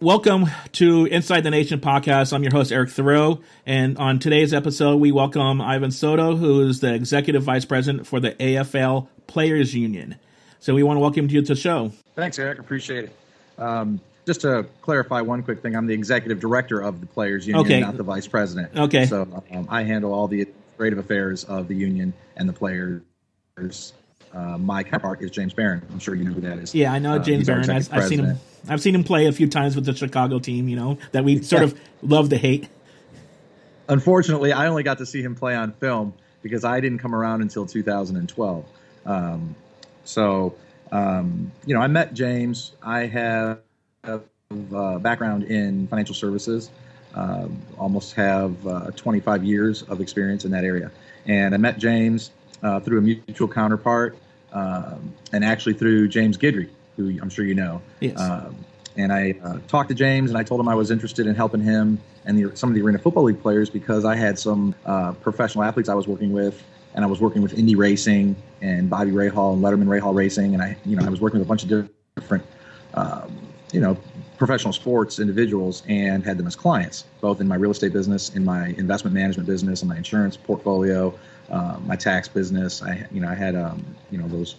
Welcome to Inside the Nation podcast. I'm your host, Eric Thoreau. And on today's episode, we welcome Ivan Soto, who is the Executive Vice President for the AFL Players Union. So we want to welcome you to the show. Thanks, Eric. Appreciate it. Just to clarify one quick thing, I'm the Executive Director of the Players Union, not the Vice President. Okay. So I handle all the administrative affairs of the union and the players. My counterpart is James Barron. I'm sure you know who that is. Yeah, I know James Barron. I've seen him. I've seen him play a few times with the Chicago team, that we sort of love to hate. Unfortunately, I only got to see him play on film because I didn't come around until 2012. I met James. I have a background in financial services, almost have 25 years of experience in that area. And I met James through a mutual counterpart and actually through James Guidry, who I'm sure you know. Yes. And I talked to James, and I told him I was interested in helping him and some of the Arena Football League players because I had some professional athletes I was working with, and I was working with Indy Racing and Bobby Rahal and Letterman Rahal Racing, and I was working with a bunch of different professional sports individuals and had them as clients, both in my real estate business, in my investment management business, in my insurance portfolio, my tax business. I had those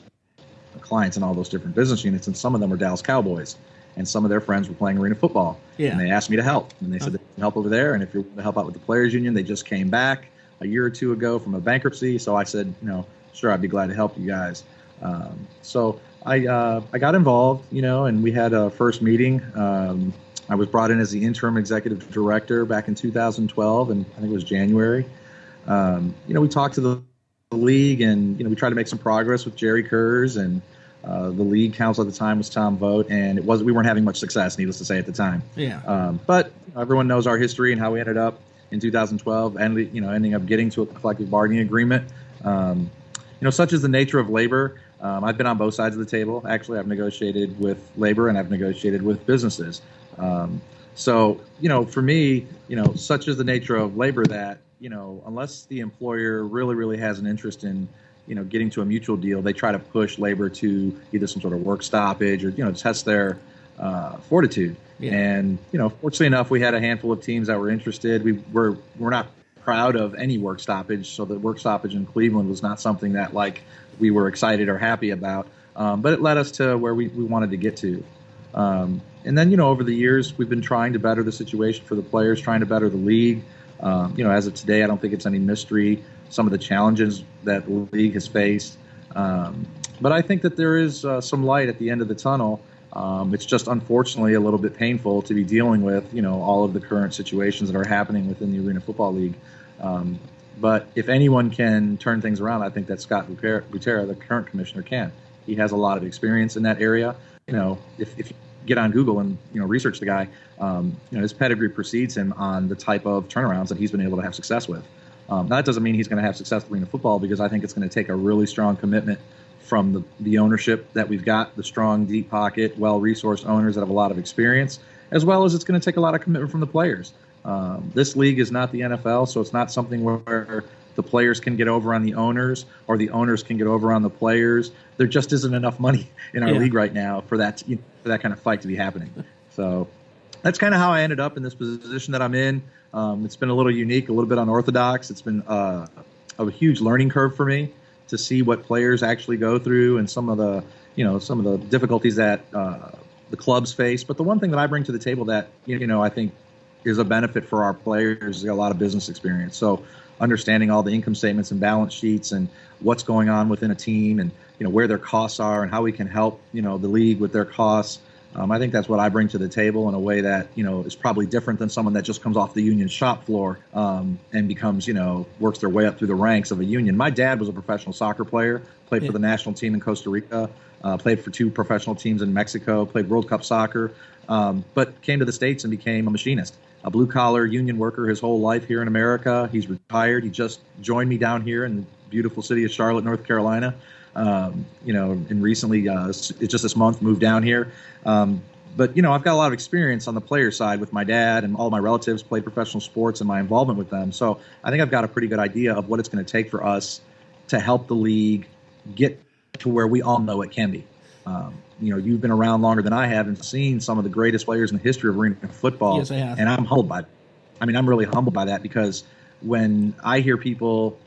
clients in all those different business units, and some of them were Dallas Cowboys, and some of their friends were playing arena football. Yeah. And they asked me to help, and they said they can help over there, and if you're to help out with the Players Union, they just came back a year or two ago from a bankruptcy, so I said, sure, I'd be glad to help you guys. So I got involved, and we had a first meeting. I was brought in as the interim executive director back in 2012, and I think it was January. We talked to the league, and we tried to make some progress with Jerry Kurz, and the league counsel at the time was Tom Vogt, and we weren't having much success, needless to say, at the time. Yeah. But everyone knows our history and how we ended up in 2012, and ending up getting to a collective bargaining agreement. Such is the nature of labor. I've been on both sides of the table. Actually, I've negotiated with labor and I've negotiated with businesses. For me, such is the nature of labor that, unless the employer really, really has an interest in, getting to a mutual deal, they try to push labor to either some sort of work stoppage or, test their fortitude. Yeah. And, fortunately enough, we had a handful of teams that were interested. We're not proud of any work stoppage. So the work stoppage in Cleveland was not something that we were excited or happy about. But it led us to where we wanted to get to. And then, over the years, we've been trying to better the situation for the players, trying to better the league. As of today, I don't think it's any mystery some of the challenges that the league has faced. But I think that there is some light at the end of the tunnel. It's just unfortunately a little bit painful to be dealing with, all of the current situations that are happening within the Arena Football League. But if anyone can turn things around, I think that Scott Butera, the current commissioner, can. He has a lot of experience in that area. If you get on Google and research the guy, his pedigree precedes him on the type of turnarounds that he's been able to have success with. Now, that doesn't mean he's going to have success with Arena Football, because I think it's going to take a really strong commitment from the ownership that we've got, the strong, deep pocket, well-resourced owners that have a lot of experience, as well as it's going to take a lot of commitment from the players. This league is not the NFL, so it's not something where the players can get over on the owners or the owners can get over on the players. There just isn't enough money in our league right now for that kind of fight to be happening. So that's kind of how I ended up in this position that I'm in. It's been a little unique, a little bit unorthodox. It's been a huge learning curve for me to see what players actually go through and some of the difficulties that the clubs face. But the one thing that I bring to the table that I think is a benefit for our players is a lot of business experience. So understanding all the income statements and balance sheets and what's going on within a team and where their costs are and how we can help the league with their costs. I think that's what I bring to the table in a way that is probably different than someone that just comes off the union shop floor and becomes works their way up through the ranks of a union. My dad was a professional soccer player, played for the national team in Costa Rica, played for 2 professional teams in Mexico, played World Cup soccer, but came to the States and became a machinist. A blue-collar union worker his whole life here in America. He's retired. He just joined me down here in the beautiful city of Charlotte, North Carolina. And recently, just this month, moved down here. But, I've got a lot of experience on the player side with my dad, and all my relatives played professional sports and my involvement with them. So I think I've got a pretty good idea of what it's going to take for us to help the league get to where we all know it can be. You've been around longer than I have and seen some of the greatest players in the history of arena football. Yes, I have. And I'm humbled by it. I mean, I'm really humbled by that, because when I hear people,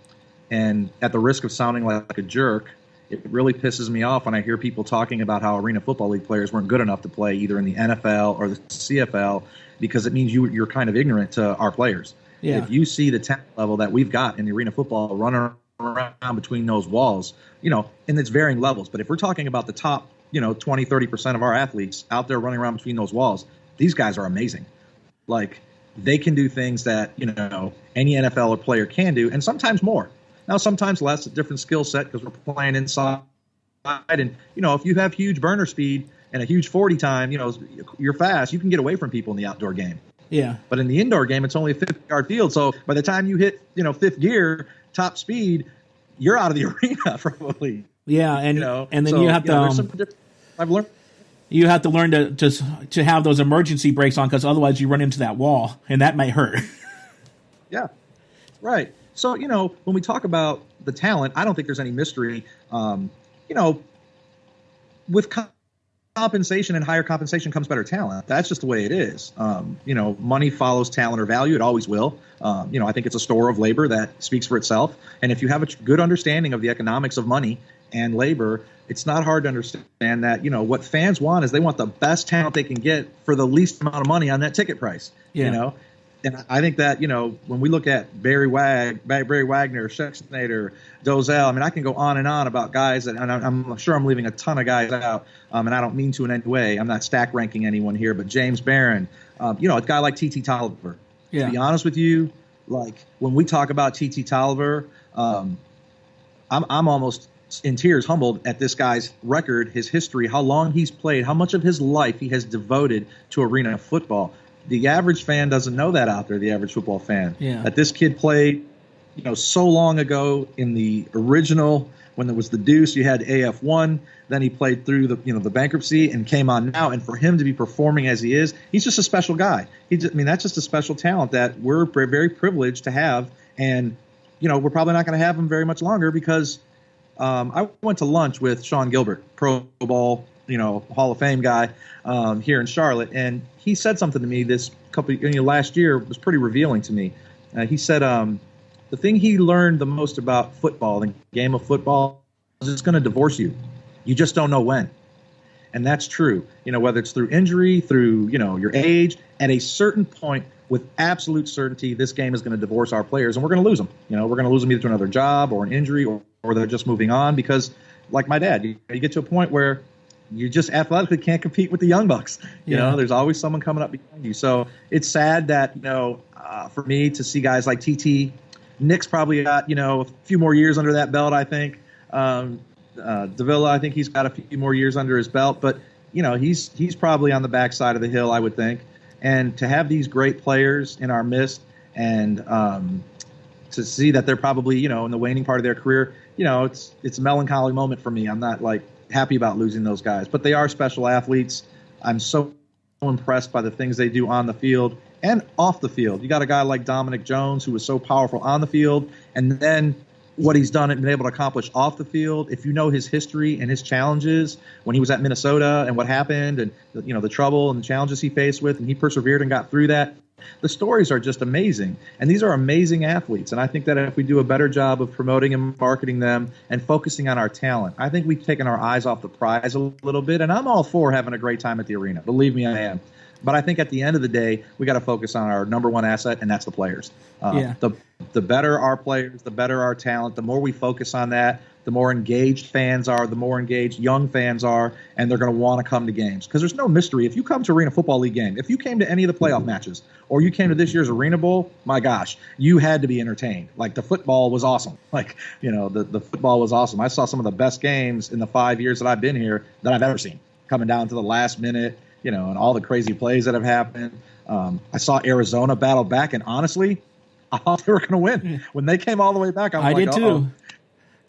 and at the risk of sounding like a jerk, it really pisses me off when I hear people talking about how Arena Football League players weren't good enough to play either in the NFL or the CFL, because it means you're kind of ignorant to our players. Yeah. If you see the talent level that we've got in the arena football running around between those walls, and it's varying levels. But if we're talking about the top, 20, 30% of our athletes out there running around between those walls, these guys are amazing. Like, they can do things that, any NFL player can do, and sometimes more. Now, sometimes less, a different skill set, because we're playing inside. And, if you have huge burner speed and a huge 40 time, you're fast, you can get away from people in the outdoor game. Yeah. But in the indoor game, it's only a 50-yard field. So by the time you hit, fifth gear, top speed, you're out of the arena probably. Yeah, and then you have to. I've learned. You have to learn to have those emergency brakes on, because otherwise you run into that wall, and that might hurt. Yeah, right. So when we talk about the talent, I don't think there's any mystery. With compensation and higher compensation comes better talent. That's just the way it is. Money follows talent or value. It always will. I think it's a store of labor that speaks for itself. And if you have a good understanding of the economics of money and labor, it's not hard to understand that, what fans want is they want the best talent they can get for the least amount of money on that ticket price. Yeah. And I think that, when we look at Barry Wagner, Schexnayder, Dozell, I mean, I can go on and on about guys that, and I'm sure I'm leaving a ton of guys out, and I don't mean to in any way. I'm not stack ranking anyone here, but James Barron, a guy like T.T. Tolliver. Yeah. To be honest with you, like, when we talk about T.T. Tolliver, I'm almost in tears, humbled at this guy's record, his history, how long he's played, how much of his life he has devoted to arena football. The average fan doesn't know that out there, the average football fan. Yeah. That this kid played, so long ago in the original, when there was the Deuce, you had AF1, then he played through the bankruptcy and came on now. And for him to be performing as he is, he's just a special guy. That's just a special talent that we're very privileged to have. And, we're probably not going to have him very much longer, because I went to lunch with Sean Gilbert, Pro Bowl, Hall of Fame guy here in Charlotte, and he said something to me this last year was pretty revealing to me. He said the thing he learned the most about football, the game of football, is it's going to divorce you. You just don't know when. And that's true. Whether it's through injury, through, your age, at a certain point, with absolute certainty, this game is going to divorce our players, and we're going to lose them. We're going to lose them either to another job or an injury, or they're just moving on, because, like my dad, you get to a point where you just athletically can't compete with the young bucks. There's always someone coming up behind you. So it's sad that, for me to see guys like TT, Nick's probably got, a few more years under that belt, I think. Davila, I think he's got a few more years under his belt, but, he's probably on the backside of the hill, I would think. And to have these great players in our midst, and to see that they're probably, in the waning part of their career, it's a melancholy moment for me. I'm not happy about losing those guys, but they are special athletes. I'm so impressed by the things they do on the field and off the field. You got a guy like Dominic Jones, who was so powerful on the field, and then what he's done and been able to accomplish off the field. If you know his history and his challenges when he was at Minnesota and what happened, and the trouble and the challenges he faced with, and he persevered and got through that, the stories are just amazing. And these are amazing athletes. And I think that if we do a better job of promoting and marketing them and focusing on our talent, I think we've taken our eyes off the prize a little bit. And I'm all for having a great time at the arena. Believe me, I am. But I think at the end of the day, we got to focus on our number one asset, and that's the players. The better our players, the better our talent, the more we focus on that, the more engaged fans are, the more engaged young fans are, and they're going to want to come to games. Because there's no mystery. If you come to Arena Football League game, if you came to any of the playoff matches, or you came to this year's Arena Bowl, my gosh, you had to be entertained. Like, the football was awesome. The football was awesome. I saw some of the best games in the 5 years that I've been here that I've ever seen, coming down to the last minute, and all the crazy plays that have happened. I saw Arizona battle back, and honestly, I thought they were going to win. When they came all the way back, I did too.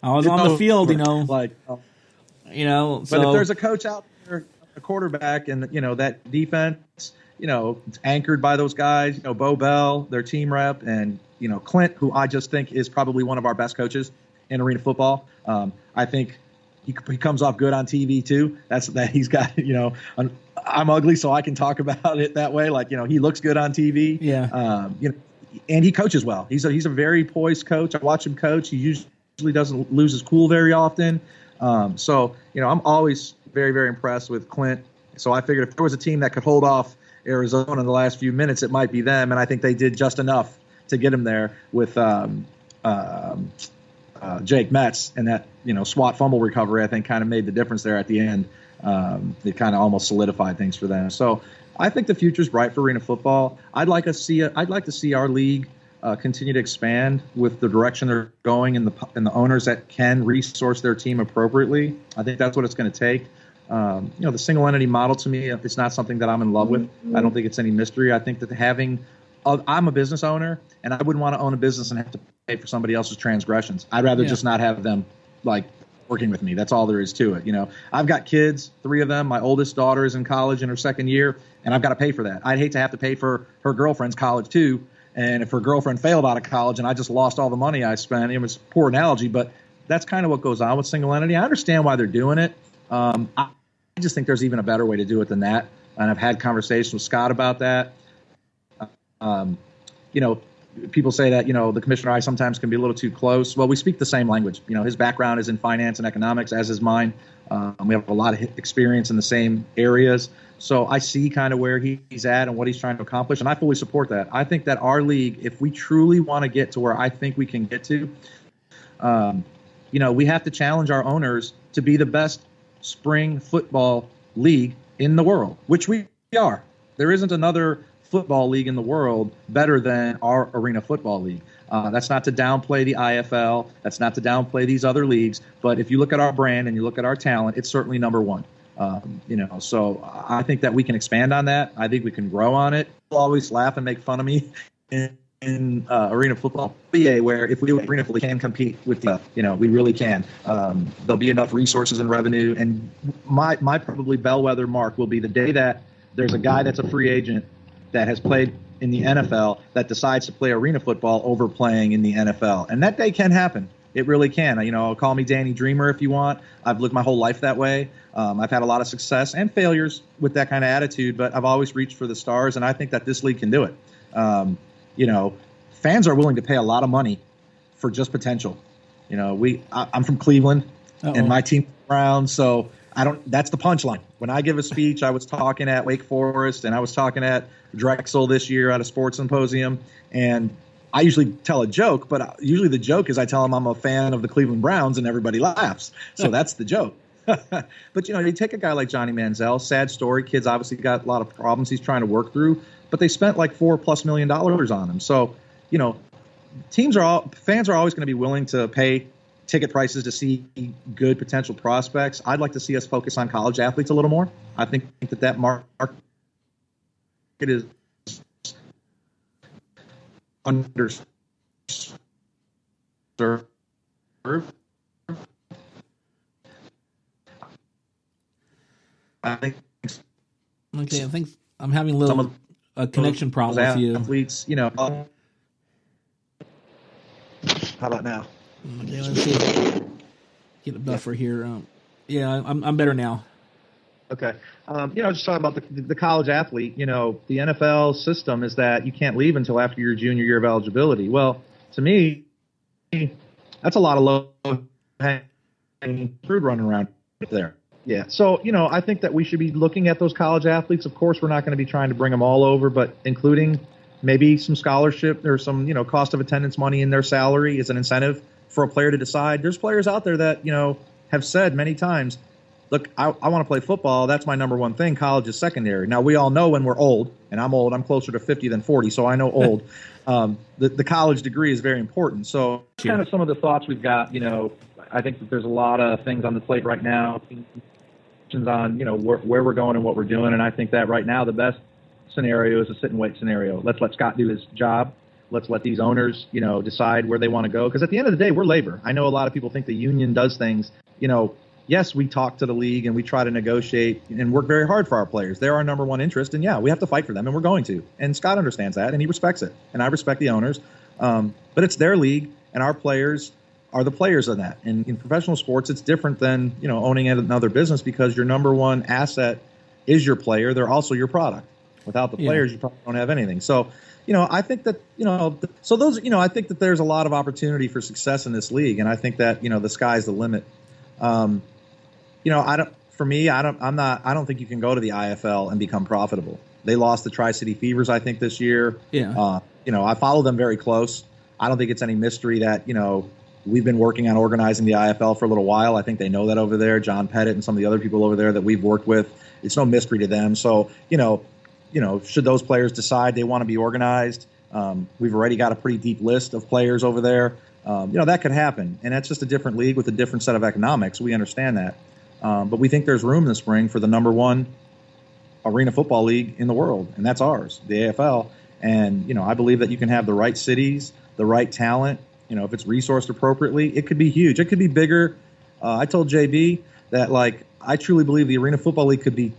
I was on the field, But so if there's a coach out there, a quarterback, and that defense, it's anchored by those guys, Bo Bell, their team rep, and Clint, who I just think is probably one of our best coaches in arena football. I think he comes off good on TV too. That's that he's got, I'm ugly, so I can talk about it that way. Like, he looks good on TV. Yeah. And he coaches well. He's a very poised coach. I watch him coach. He usually doesn't lose his cool very often. So I'm always very, very impressed with Clint. So I figured if there was a team that could hold off Arizona in the last few minutes, it might be them. And I think they did just enough to get him there with Jake Metz, and that SWAT fumble recovery, I think, kind of made the difference there at the end. It kind of almost solidified things for them. So I think the future's bright for arena football. I'd like to see our league continue to expand with the direction they're going, and the owners that can resource their team appropriately. I think that's what it's going to take. The single entity model, to me, it's not something that I'm in love with. I don't think it's any mystery. I think that I'm a business owner, and I wouldn't want to own a business and have to pay for somebody else's transgressions. I'd rather just not have them working with me. That's all there is to it. I've got kids, 3 of them. My oldest daughter is in college in her second year, and I've got to pay for that. I'd hate to have to pay for her girlfriend's college too. And if her girlfriend failed out of college and I just lost all the money I spent, it was a poor analogy, but that's kind of what goes on with single entity. I understand why they're doing it. I just think there's even a better way to do it than that. And I've had conversations with Scott about that. People say that, the commissioner and I sometimes can be a little too close. Well, we speak the same language. His background is in finance and economics, as is mine. We have a lot of experience in the same areas. So I see kind of where he's at and what he's trying to accomplish, and I fully support that. I think that our league, if we truly want to get to where I think we can get to, we have to challenge our owners to be the best spring football league in the world, which we are. There isn't another football league in the world better than our arena football league. That's not to downplay the IFL. That's not to downplay these other leagues. But if you look at our brand and you look at our talent, it's certainly number one. So I think that we can expand on that. I think we can grow on it. People always laugh and make fun of me in arena football, where if we do arena football, we can compete with we really can. There'll be enough resources and revenue. And my probably bellwether mark will be the day that there's a guy that's a free agent that has played in the NFL that decides to play arena football over playing in the NFL. And that day can happen. It really can. Call me Danny Dreamer if you want. I've lived my whole life that way. I've had a lot of success and failures with that kind of attitude, but I've always reached for the stars, and I think that this league can do it. Fans are willing to pay a lot of money for just potential. I'm from Cleveland, and my team's Browns, so that's the punchline. When I give a speech, I was talking at Wake Forest and I was talking at Drexel this year at a sports symposium, and I usually tell a joke, but usually the joke is I tell them I'm a fan of the Cleveland Browns and everybody laughs. So that's the joke. But, you take a guy like Johnny Manziel, sad story. Kid's obviously got a lot of problems he's trying to work through, but they spent like $4+ million on him. So, fans are always going to be willing to pay ticket prices to see good potential prospects. I'd like to see us focus on college athletes a little more. I think that market is underserved. I think I'm having a little connection problem with you. Athletes, how about now? Okay, let's see. Get a buffer here. I'm better now. Okay. Just talking about the college athlete, the NFL system is that you can't leave until after your junior year of eligibility. Well, to me, that's a lot of low-hanging fruit running around there. Yeah. So, I think that we should be looking at those college athletes. Of course, we're not going to be trying to bring them all over, but including maybe some scholarship or some, cost of attendance money in their salary as an incentive for a player to decide. There's players out there that, have said many times, look, I want to play football. That's my number one thing. College is secondary. Now, we all know when we're old, and I'm old. I'm closer to 50 than 40, so I know old. The college degree is very important. So kind of some of the thoughts we've got, I think that there's a lot of things on the plate right now, on, where we're going and what we're doing. And I think that right now the best scenario is a sit and wait scenario. Let's let Scott do his job. Let's let these owners, decide where they want to go. Because at the end of the day, we're labor. I know a lot of people think the union does things, yes, we talk to the league and we try to negotiate and work very hard for our players. They're our number one interest, and we have to fight for them, and we're going to. And Scott understands that, and he respects it, and I respect the owners. But it's their league, and our players are the players in that. And in professional sports, it's different than, owning another business, because your number one asset is your player. They're also your product. Without the players, you probably don't have anything. So, I think that, I think that there's a lot of opportunity for success in this league. And I think that, the sky's the limit. I don't think you can go to the IFL and become profitable. They lost the Tri-City Fevers, I think, this year. Yeah. I follow them very close. I don't think it's any mystery that, we've been working on organizing the IFL for a little while. I think they know that over there. John Pettit and some of the other people over there that we've worked with, it's no mystery to them. So, should those players decide they want to be organized, we've already got a pretty deep list of players over there. That could happen. And that's just a different league with a different set of economics. We understand that. But we think there's room in the spring for the number one arena football league in the world, and that's ours, the AFL. And, I believe that you can have the right cities, the right talent. If it's resourced appropriately, it could be huge. It could be bigger. I told JB that, I truly believe the Arena Football League could be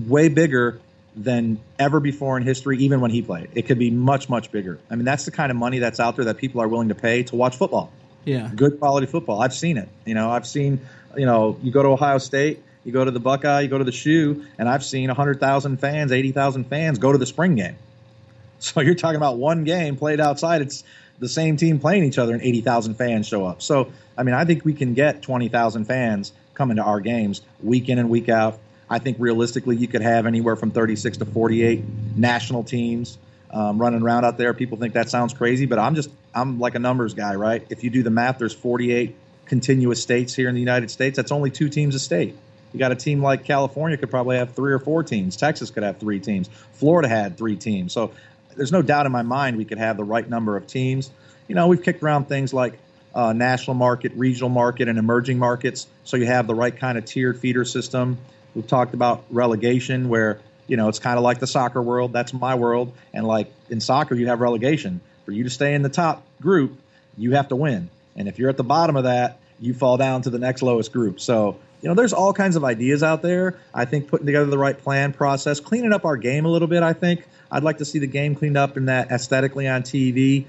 way bigger than ever before in history, even when he played. It could be much, much bigger. I mean, that's the kind of money that's out there that people are willing to pay to watch football. Yeah. Good quality football. I've seen it. I've seen, you go to Ohio State, you go to the Buckeye, you go to the Shoe, and I've seen 100,000 fans, 80,000 fans go to the spring game. So you're talking about one game played outside. It's the same team playing each other, and 80,000 fans show up. So, I think we can get 20,000 fans coming to our games week in and week out. I think realistically you could have anywhere from 36 to 48 national teams running around out there. People think that sounds crazy, but I'm like a numbers guy, right? If you do the math, there's 48 continuous states here in the United States. That's only 2 teams a state. You got a team like California could probably have 3 or 4 teams. Texas could have 3 teams. Florida had 3 teams. So there's no doubt in my mind we could have the right number of teams. We've kicked around things like national market, regional market, and emerging markets. So you have the right kind of tiered feeder system. We've talked about relegation, where, it's kind of like the soccer world. That's my world. And like in soccer, you have relegation. For you to stay in the top group, you have to win. And if you're at the bottom of that, you fall down to the next lowest group. So, there's all kinds of ideas out there. I think putting together the right plan process, cleaning up our game a little bit, I think. I'd like to see the game cleaned up in that aesthetically on TV.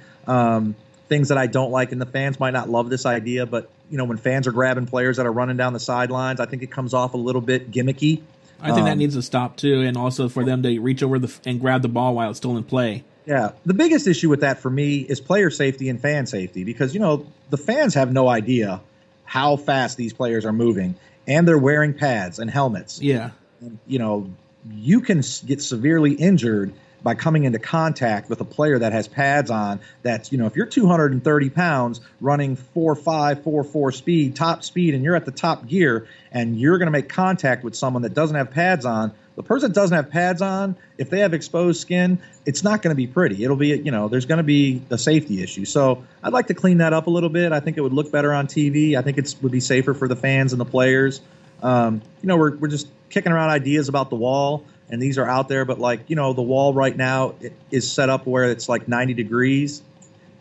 Things that I don't like, and the fans might not love this idea, but, when fans are grabbing players that are running down the sidelines, I think it comes off a little bit gimmicky. I think that needs to stop, too, and also for them to reach over and grab the ball while it's still in play. Yeah. The biggest issue with that for me is player safety and fan safety, because, the fans have no idea how fast these players are moving, and they're wearing pads and helmets. Yeah. And, you can get severely injured by coming into contact with a player that has pads on. That's, if you're 230 pounds running 4.5, 4.4 speed, top speed, and you're at the top gear, and you're going to make contact with someone that doesn't have pads on, the person that doesn't have pads on, if they have exposed skin, it's not going to be pretty. It'll be, there's going to be a safety issue. So I'd like to clean that up a little bit. I think it would look better on TV. I think it would be safer for the fans and the players. We're just kicking around ideas about the wall, and these are out there, but the wall right now is set up where it's like 90 degrees,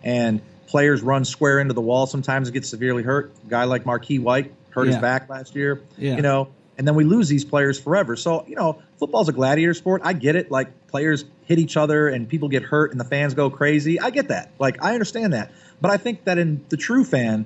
and players run square into the wall sometimes and get severely hurt. A guy like Marquis White hurt his back last year, and then we lose these players forever. So, football's a gladiator sport. I get it. Like, players hit each other and people get hurt and the fans go crazy. I get that. I understand that. But I think that in the true fan,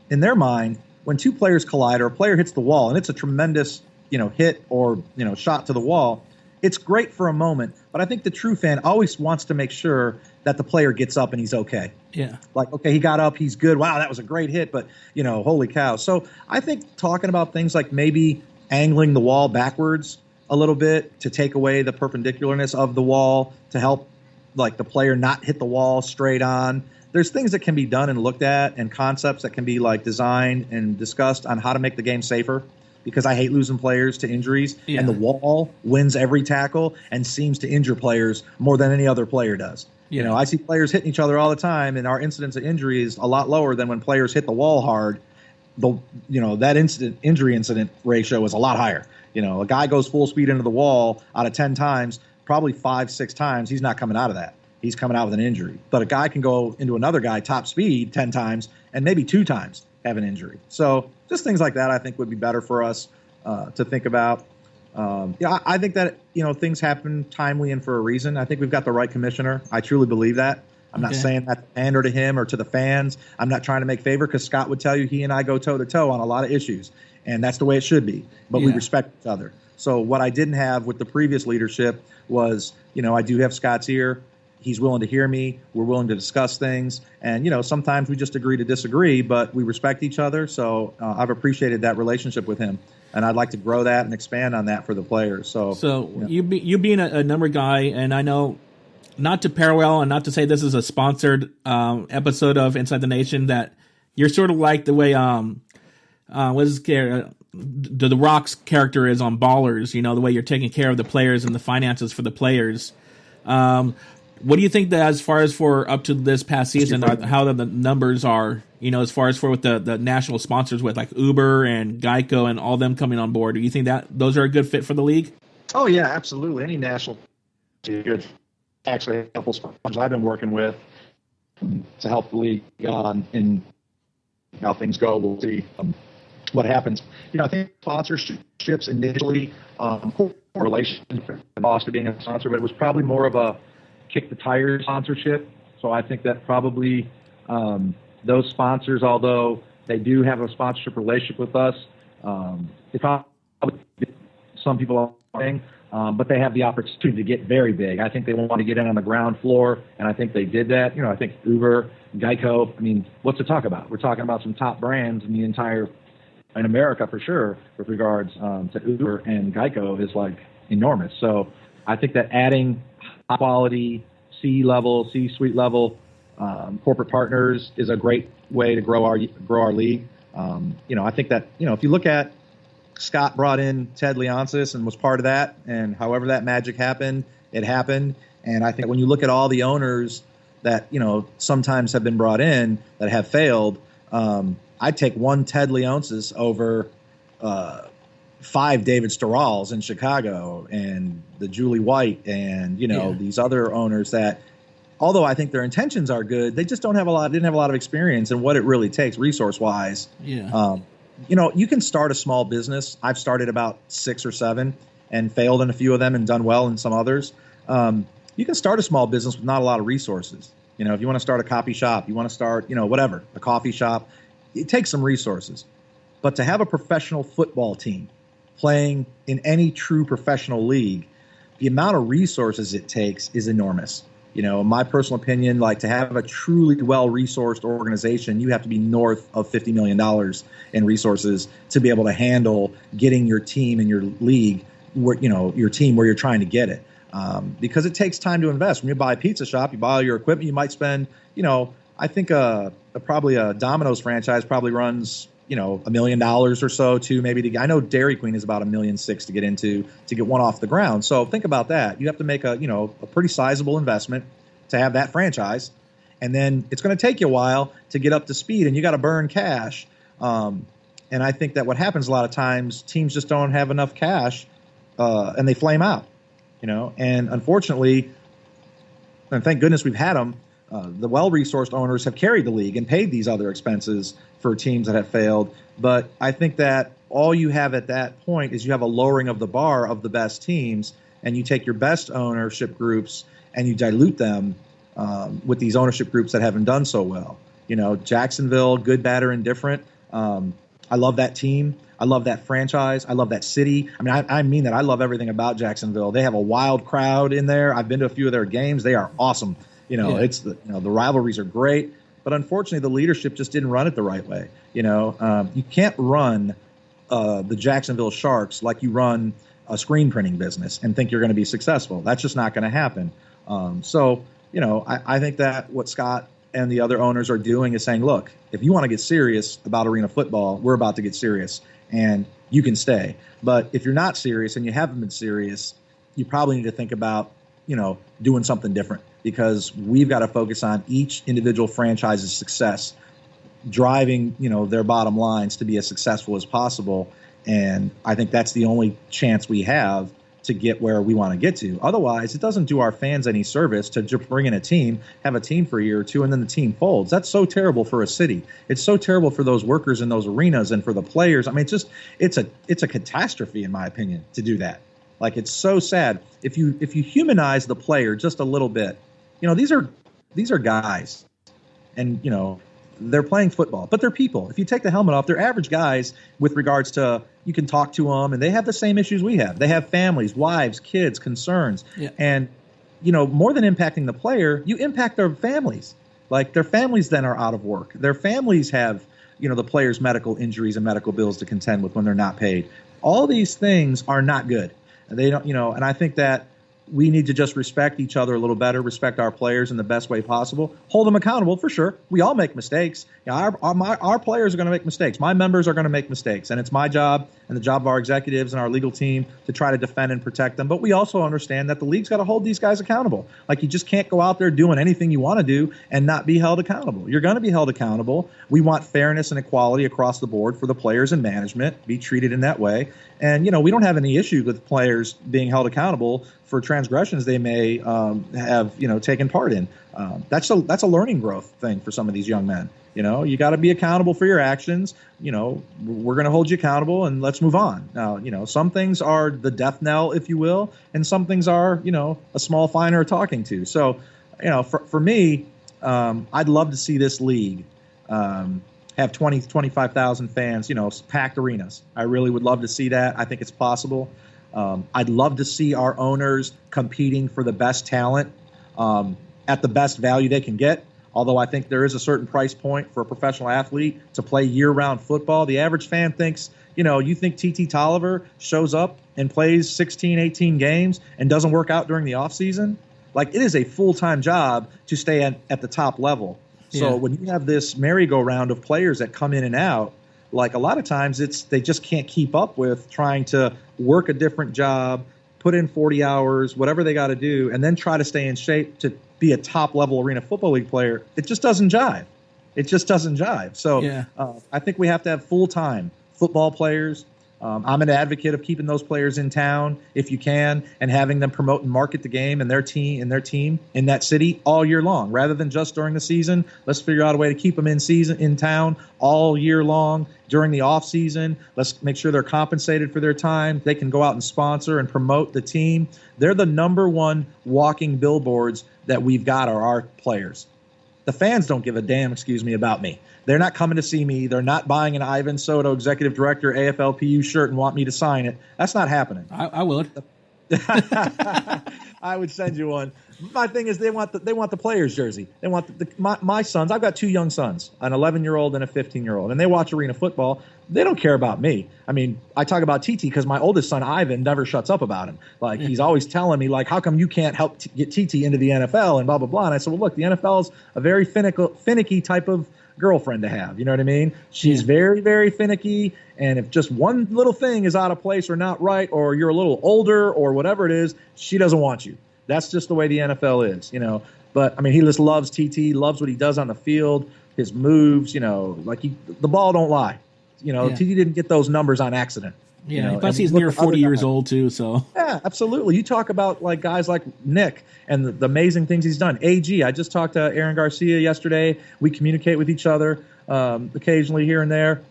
in their mind, when 2 players collide or a player hits the wall and it's a tremendous, hit or, shot to the wall, it's great for a moment. But I think the true fan always wants to make sure that the player gets up and he's okay. Yeah. Okay, he got up, he's good. Wow, that was a great hit, but, holy cow. So I think talking about things like maybe angling the wall backwards a little bit to take away the perpendicularness of the wall to help, the player not hit the wall straight on. There's things that can be done and looked at, and concepts that can be designed and discussed on how to make the game safer, because I hate losing players to injuries. Yeah. And the wall wins every tackle and seems to injure players more than any other player does. Yeah. I see players hitting each other all the time, and our incidence of injury is a lot lower than when players hit the wall hard. That injury incident ratio is a lot higher. A guy goes full speed into the wall out of 10 times, probably 5-6 times, he's not coming out of that. He's coming out with an injury. But a guy can go into another guy top speed 10 times and maybe 2 times have an injury. So just things like that I think would be better for us to think about. I think that, things happen timely and for a reason. I think we've got the right commissioner. I truly believe that. I'm not saying that to pander to him or to the fans. I'm not trying to make favor, because Scott would tell you he and I go toe to toe on a lot of issues, and that's the way it should be. But we respect each other. So what I didn't have with the previous leadership was, I do have Scott's ear. He's willing to hear me. We're willing to discuss things. And, sometimes we just agree to disagree, but we respect each other. So I've appreciated that relationship with him. And I'd like to grow that and expand on that for the players. So you being a number guy, and I know, not to parallel and not to say this is a sponsored episode of Inside the Nation, that you're sort of like the way the Rock's character is on Ballers, the way you're taking care of the players and the finances for the players. What do you think that, as far as for up to this past season, how the numbers are, as far as for with the national sponsors with like Uber and Geico and all them coming on board? Do you think that those are a good fit for the league? Oh, yeah, absolutely. Any national is good. Actually, a couple sponsors I've been working with to help the league on in how things go. We'll see what happens. I think sponsorships initially, correlation to Boston being a sponsor, but it was probably more of a kick the tires sponsorship. So I think that probably those sponsors, although they do have a sponsorship relationship with us, they probably, some people are saying, but they have the opportunity to get very big. I think they want to get in on the ground floor, and I think they did that. I think Uber, Geico, what's to talk about? We're talking about some top brands in America for sure, with regards to Uber, and Geico is like enormous. So I think that adding high quality C-suite level corporate partners is a great way to grow our league. I think that, if you look at Scott brought in Ted Leonsis and was part of that, and however that magic happened, it happened. And I think when you look at all the owners that, sometimes have been brought in that have failed, I'd take one Ted Leonsis over 5 David Storals in Chicago, and the Julie White, and these other owners that, although I think their intentions are good, they just didn't have a lot of experience in what it really takes resource wise. You can start a small business. I've started about 6 or 7 and failed in a few of them and done well in some others. You can start a small business with not a lot of resources. If you want to start a copy shop, you want to start, whatever, a coffee shop, it takes some resources. But to have a professional football team playing in any true professional league, the amount of resources it takes is enormous. In my personal opinion, like, to have a truly well-resourced organization, you have to be north of $50 million in resources to be able to handle getting your team and your league, where you're trying to get it. Because it takes time to invest. When you buy a pizza shop, you buy all your equipment, you might spend, I think probably a Domino's franchise probably runs, $1 million or so to maybe I know Dairy Queen is about $1.6 million to get into, to get one off the ground. So think about that. You have to make a pretty sizable investment to have that franchise. And then it's going to take you a while to get up to speed, and you got to burn cash. And I think that what happens a lot of times, teams just don't have enough cash, and they flame out, and unfortunately, and thank goodness we've had them, the well-resourced owners have carried the league and paid these other expenses for teams that have failed. But I think that all you have at that point is you have a lowering of the bar of the best teams, and you take your best ownership groups and you dilute them with these ownership groups that haven't done so well. Jacksonville, good, bad, or indifferent. I love that team. I love that franchise. I love that city. I mean that. I love everything about Jacksonville. They have a wild crowd in there. I've been to a few of their games. They are awesome. It's the rivalries are great, but unfortunately the leadership just didn't run it the right way. You can't run the Jacksonville Sharks like you run a screen printing business and think you're going to be successful. That's just not going to happen. I think that what Scott and the other owners are doing is saying, look, if you want to get serious about arena football, we're about to get serious, and you can stay. But if you're not serious and you haven't been serious, you probably need to think about, doing something different, because we've got to focus on each individual franchise's success, driving, their bottom lines to be as successful as possible. And I think that's the only chance we have to get where we want to get to. Otherwise, it doesn't do our fans any service to just bring in a team, have a team for a year or two, and then the team folds. That's so terrible for a city. It's so terrible for those workers in those arenas and for the players. It's a catastrophe, in my opinion, to do that. Like, it's so sad. If you humanize the player just a little bit, these are these are guys, and they're playing football, but they're people. If you take the helmet off, they're average guys with regards to, you can talk to them and they have the same issues we have. They have families, wives, kids, concerns. Yeah. And, more than impacting the player, you impact their families. Like, their families then are out of work. Their families have, the players' medical injuries and medical bills to contend with when they're not paid. All these things are not good. And they don't, and I think that we need to just respect each other a little better, respect our players in the best way possible, hold them accountable for sure. We all make mistakes. Our players are going to make mistakes. My members are going to make mistakes. And it's my job and the job of our executives and our legal team to try to defend and protect them. But we also understand that the league's got to hold these guys accountable. Like, you just can't go out there doing anything you want to do and not be held accountable. You're going to be held accountable. We want fairness and equality across the board for the players and management, be treated in that way. And, we don't have any issue with players being held accountable for transgressions they may have, taken part in. That's a learning growth thing for some of these young men. You got to be accountable for your actions. We're going to hold you accountable, and let's move on. Now, some things are the death knell, if you will, and some things are, a small fine or a talking to. So, for me, I'd love to see this league have 20, 25,000 fans, packed arenas. I really would love to see that. I think it's possible. I'd love to see our owners competing for the best talent at the best value they can get. Although I think there is a certain price point for a professional athlete to play year-round football. The average fan thinks, you think T.T. Tolliver shows up and plays 16, 18 games and doesn't work out during the offseason? Like, it is a full-time job to stay at the top level. So when you have this merry-go-round of players that come in and out, like, a lot of times they just can't keep up with trying to work a different job, put in 40 hours, whatever they got to do, and then try to stay in shape to be a top-level Arena Football League player. It just doesn't jive. So I think we have to have full-time football players. I'm an advocate of keeping those players in town if you can, and having them promote and market the game and their team in that city all year long, rather than just during the season. Let's figure out a way to keep them in town all year long during the off season. Let's make sure they're compensated for their time. They can go out and sponsor and promote the team. They're the number one walking billboards that we've got, are our players. The fans don't give a damn, about me. They're not coming to see me. They're not buying an Ivan Soto, Executive Director, AFLPU shirt and want me to sign it. That's not happening. I would. I would send you one. My thing is, they want the player's jersey. They want my sons. I've got two young sons, an 11-year-old and a 15-year-old, and they watch Arena Football. They don't care about me. I mean, I talk about TT because my oldest son, Ivan, never shuts up about him. Like, he's always telling me, like, how come you can't help get TT into the NFL and blah, blah, blah. And I said, well, look, the NFL is a very finicky type of girlfriend to have. You know what I mean? She's very, very finicky. And if just one little thing is out of place or not right, or you're a little older or whatever it is, she doesn't want you. That's just the way the NFL is, But, I mean, he just loves TT, loves what he does on the field, his moves, like the ball don't lie. TT didn't get those numbers on accident. Yeah, plus he's near 40 years old too, so. Yeah, absolutely. You talk about like guys like Nick and the amazing things he's done. AG, I just talked to Aaron Garcia yesterday. We communicate with each other occasionally here and there,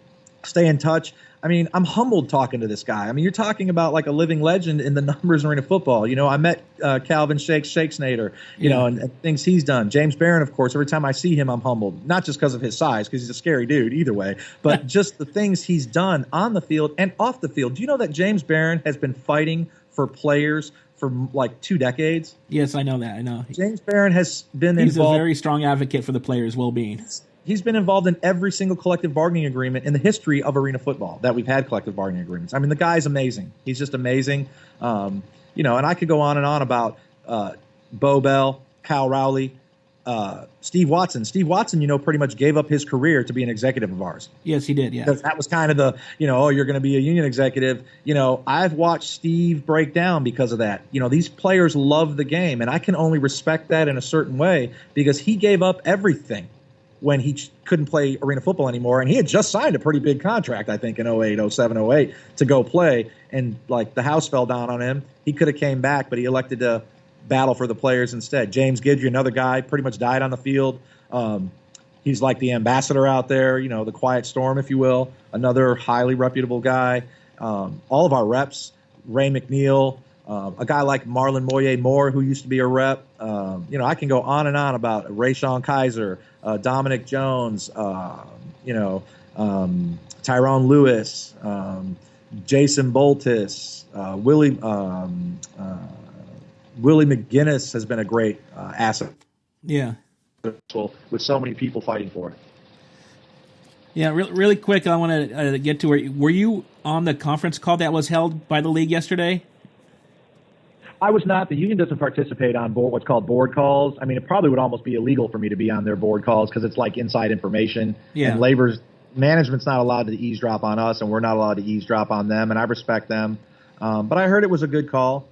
stay in touch. I mean, I'm humbled talking to this guy. I mean, you're talking about like a living legend in the numbers Arena Football. I met Calvin Shakesnader, and things he's done. James Barron, of course. Every time I see him, I'm humbled. Not just because of his size, because he's a scary dude either way, but just the things he's done on the field and off the field. Do you know that James Barron has been fighting for players for like 2 decades? Yes, I know that. I know. James Barron has been He's involved. a very strong advocate for the players' well-being. He's been involved in every single collective bargaining agreement in the history of Arena Football that we've had collective bargaining agreements. I mean, the guy's amazing. He's just amazing. And I could go on and on about Bo Bell, Kyle Rowley, Steve Watson. Steve Watson, pretty much gave up his career to be an executive of ours. Yes, he did, yeah. That was kind of the, you're going to be a union executive. I've watched Steve break down because of that. These players love the game, and I can only respect that in a certain way because he gave up everything when he couldn't play Arena Football anymore. And he had just signed a pretty big contract, I think, in 08, 07, 08 to go play. And, like, the house fell down on him. He could have came back, but he elected to battle for the players instead. James Guidry, another guy, pretty much died on the field. He's like the ambassador out there, the quiet storm, if you will. Another highly reputable guy. All of our reps, Ray McNeil, A guy like Marlon Moyer-Moore, who used to be a rep. I can go on and on about Rayshon Kaiser, Dominic Jones, Tyrone Lewis, Jason Boltis, Willie McGinnis has been a great asset. Yeah. With so many people fighting for it. Yeah, really quick, I want to get to were you on the conference call that was held by the league yesterday? I was not. The union doesn't participate on what's called board calls. I mean, it probably would almost be illegal for me to be on their board calls because it's like inside information. Yeah. And management's not allowed to eavesdrop on us, and we're not allowed to eavesdrop on them, and I respect them. But I heard it was a good call.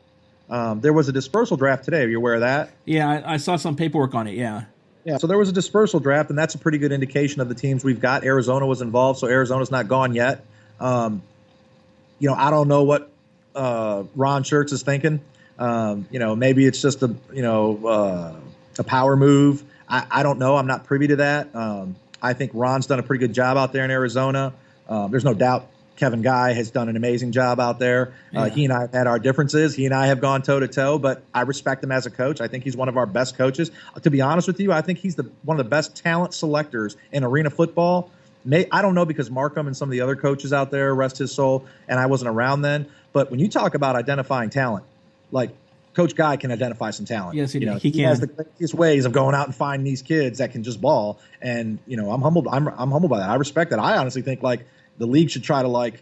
There was a dispersal draft today. Are you aware of that? Yeah, I saw some paperwork on it, yeah. Yeah, so there was a dispersal draft, and that's a pretty good indication of the teams we've got. Arizona was involved, so Arizona's not gone yet. I don't know what Ron Schertz is thinking. Maybe it's just a power move. I don't know. I'm not privy to that. I think Ron's done a pretty good job out there in Arizona. There's no doubt Kevin Guy has done an amazing job out there. Yeah. He and I have had our differences. He and I have gone toe-to-toe, but I respect him as a coach. I think he's one of our best coaches. To be honest with you, I think he's one of the best talent selectors in arena football. I don't know because Markham and some of the other coaches out there, rest his soul, and I wasn't around then. But when you talk about identifying talent, like Coach Guy can identify some talent. Yes, he can. He has the craziest ways of going out and finding these kids that can just ball. And I'm humbled. I'm humbled by that. I respect that. I honestly think the league should try to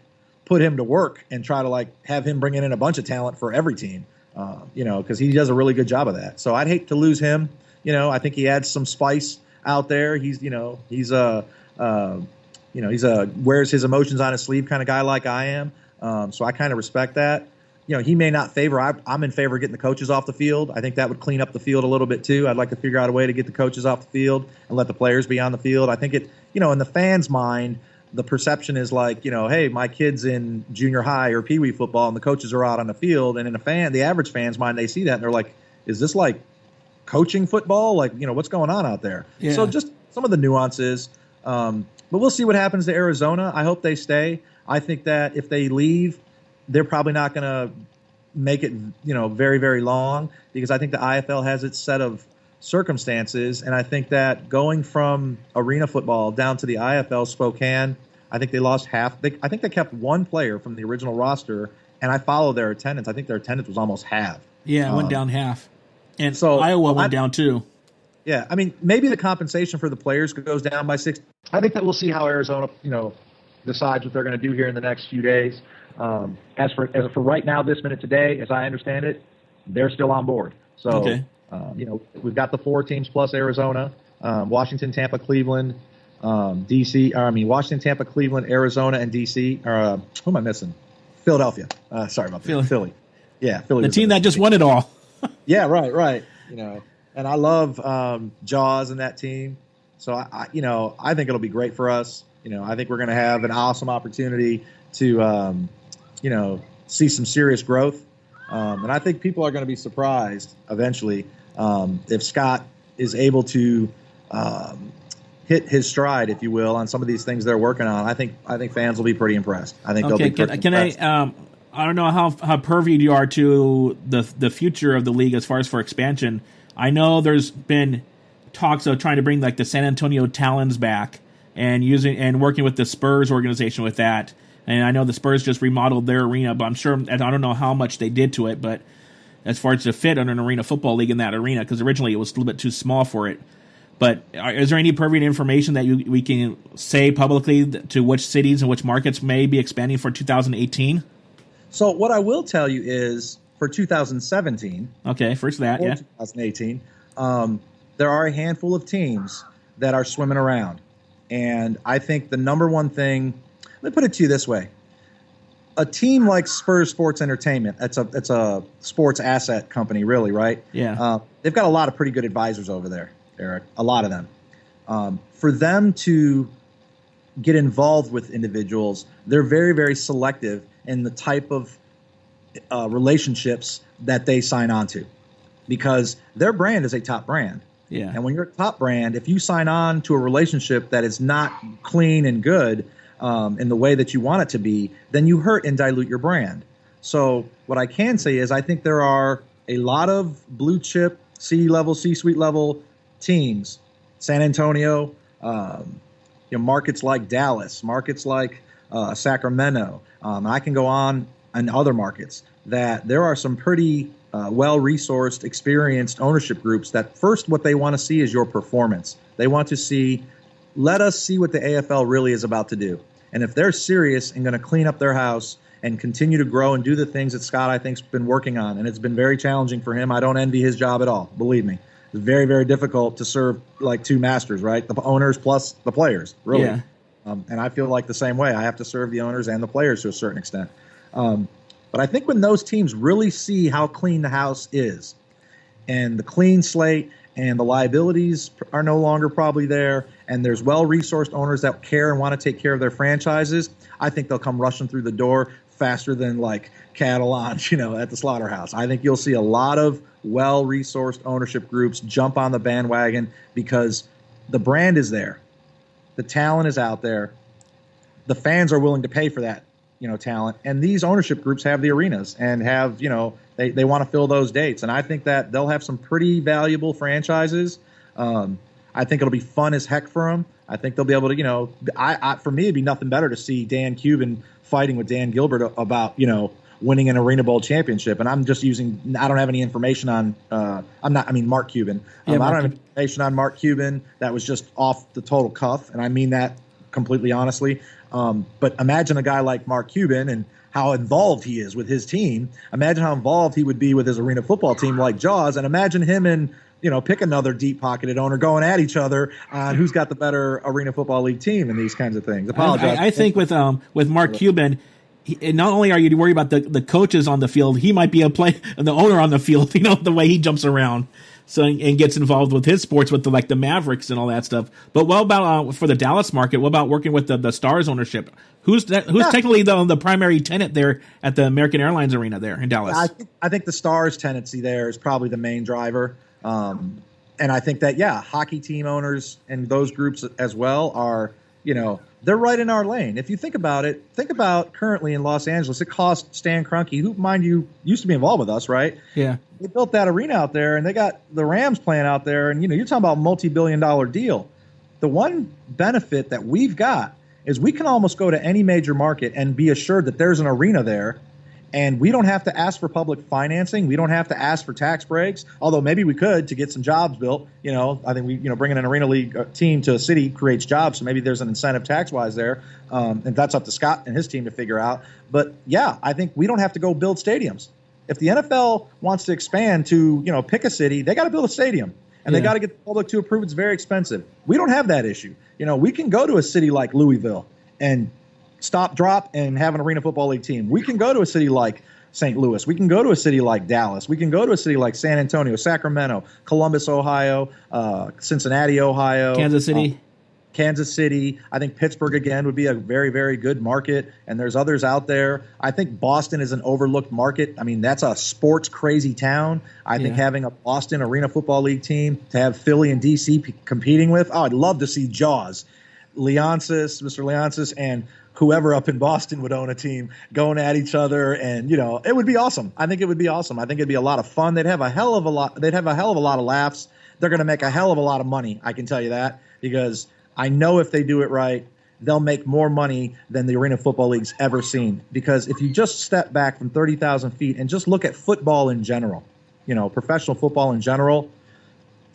put him to work and try to have him bringing in a bunch of talent for every team. Because he does a really good job of that. So I'd hate to lose him. I think he adds some spice out there. He's wears his emotions on his sleeve kind of guy like I am. So I kind of respect that. He may not favor. I'm in favor of getting the coaches off the field. I think that would clean up the field a little bit too. I'd like to figure out a way to get the coaches off the field and let the players be on the field. I think in the fans' mind, the perception is hey, my kid's in junior high or pee wee football, and the coaches are out on the field. And in the average fan's mind, they see that and they're like, is this coaching football? What's going on out there? Yeah. So just some of the nuances. But we'll see what happens to Arizona. I hope they stay. I think that if they leave, they're probably not going to make it, very, very long because I think the IFL has its set of circumstances. And I think that going from arena football down to the IFL Spokane, I think they lost half. I think they kept one player from the original roster, and I follow their attendance. I think their attendance was almost half. Yeah, it went down half. And so Iowa went down too. Yeah, I mean, maybe the compensation for the players goes down by 6. I think that we'll see how Arizona, decides what they're going to do here in the next few days. As for right now, this minute today, as I understand it, they're still on board. So, okay. We've got the 4 teams plus Arizona, Washington, Tampa, Cleveland, Washington, Tampa, Cleveland, Arizona, and DC. Who am I missing? Philadelphia. Sorry about that. Philly. Yeah, Philly. The team that just won it all. Yeah, right. And I love Jaws and that team. So I think it'll be great for us. I think we're going to have an awesome opportunity to, see some serious growth. And I think people are going to be surprised eventually if Scott is able to hit his stride, if you will, on some of these things they're working on. I think fans will be pretty impressed. I think they'll be pretty impressed. I don't know how privy you are to the future of the league as far as for expansion. I know there's been talks of trying to bring the San Antonio Talons back and working with the Spurs organization with that. And I know the Spurs just remodeled their arena, but I don't know how much they did to it, but as far as to fit on an arena football league in that arena, because originally it was a little bit too small for it. But is there any pertinent information that we can say publicly to which cities and which markets may be expanding for 2018? So what I will tell you is for 2017. Okay, first that, yeah. 2018, there are a handful of teams that are swimming around. And I think the number one thing, let me put it to you this way. A team like Spurs Sports Entertainment, it's a sports asset company, really, right? Yeah. They've got a lot of pretty good advisors over there, Eric, a lot of them. For them to get involved with individuals, they're very, very selective in the type of relationships that they sign on to because their brand is a top brand. Yeah. And when you're a top brand, if you sign on to a relationship that is not clean and good in the way that you want it to be, then you hurt and dilute your brand. So what I can say is I think there are a lot of blue chip, C-suite level teams, San Antonio, markets like Dallas, markets like Sacramento. I can go on and other markets that there are some pretty well-resourced, experienced ownership groups that first what they want to see is your performance. They want to see, let us see what the AFL really is about to do. And if they're serious and going to clean up their house and continue to grow and do the things that Scott, I think, has been working on, and it's been very challenging for him. I don't envy his job at all, believe me. It's very, very difficult to serve like two masters, right? The owners plus the players, really. Yeah. And I feel like the same way. I have to serve the owners and the players to a certain extent. But I think when those teams really see how clean the house is and the clean slate and the liabilities are no longer probably there and there's well-resourced owners that care and want to take care of their franchises, I think they'll come rushing through the door faster than like cattle on, at the slaughterhouse. I think you'll see a lot of well-resourced ownership groups jump on the bandwagon because the brand is there. The talent is out there. The fans are willing to pay for that, talent. And these ownership groups have the arenas and have, they want to fill those dates. And I think that they'll have some pretty valuable franchises. I think it'll be fun as heck for them. I think they'll be able to, for me, it'd be nothing better to see Dan Cuban fighting with Dan Gilbert about, winning an Arena Bowl championship. And I'm just I don't have any information on, Mark Cuban. I don't have information on Mark Cuban. That was just off the total cuff. And I mean that completely honestly. But imagine a guy like Mark Cuban and how involved he is with his team. Imagine how involved he would be with his arena football team like Jaws. And imagine him and, pick another deep-pocketed owner going at each other on who's got the better Arena Football League team and these kinds of things. I think with Mark Cuban, not only are you worried about the coaches on the field, he might be the owner on the field, the way he jumps around and gets involved with his sports with the Mavericks and all that stuff. But what about for the Dallas market? What about working with the Stars ownership? Who's technically the primary tenant there at the American Airlines Arena there in Dallas? I think the Stars tenancy there is probably the main driver. And I think that, hockey team owners and those groups as well are, they're right in our lane. If you think about it, currently in Los Angeles, it cost Stan Kroenke, who, mind you, used to be involved with us, right? Yeah. They built that arena out there, and they got the Rams playing out there, and, you're talking about a multi-billion-dollar deal. The one benefit that we've got is we can almost go to any major market and be assured that there's an arena there, and we don't have to ask for public financing. We don't have to ask for tax breaks, although maybe we could to get some jobs built. I think bringing an Arena League team to a city creates jobs, so maybe there's an incentive tax-wise there, and that's up to Scott and his team to figure out. But, I think we don't have to go build stadiums. If the NFL wants to expand to, pick a city, they got to build a stadium, and they got to get the public to approve. It's very expensive. We don't have that issue. We can go to a city like Louisville and stop, drop, and have an Arena Football League team. We can go to a city like St. Louis. We can go to a city like Dallas. We can go to a city like San Antonio, Sacramento, Columbus, Ohio, Cincinnati, Ohio. Kansas City. I think Pittsburgh, again, would be a very, very good market, and there's others out there. I think Boston is an overlooked market. I mean, that's a sports-crazy town. I think having a Boston Arena Football League team to have Philly and D.C. competing with, I'd love to see Jaws. Mr. Leonsis, and whoever up in Boston would own a team going at each other, and it would be awesome. I think it would be awesome. I think it'd be a lot of fun. They'd have a hell of a lot of laughs. They're going to make a hell of a lot of money, I can tell you that, because I know if they do it right, they'll make more money than the Arena Football League's ever seen. Because if you just step back from 30,000 feet and just look at football in general, professional football in general,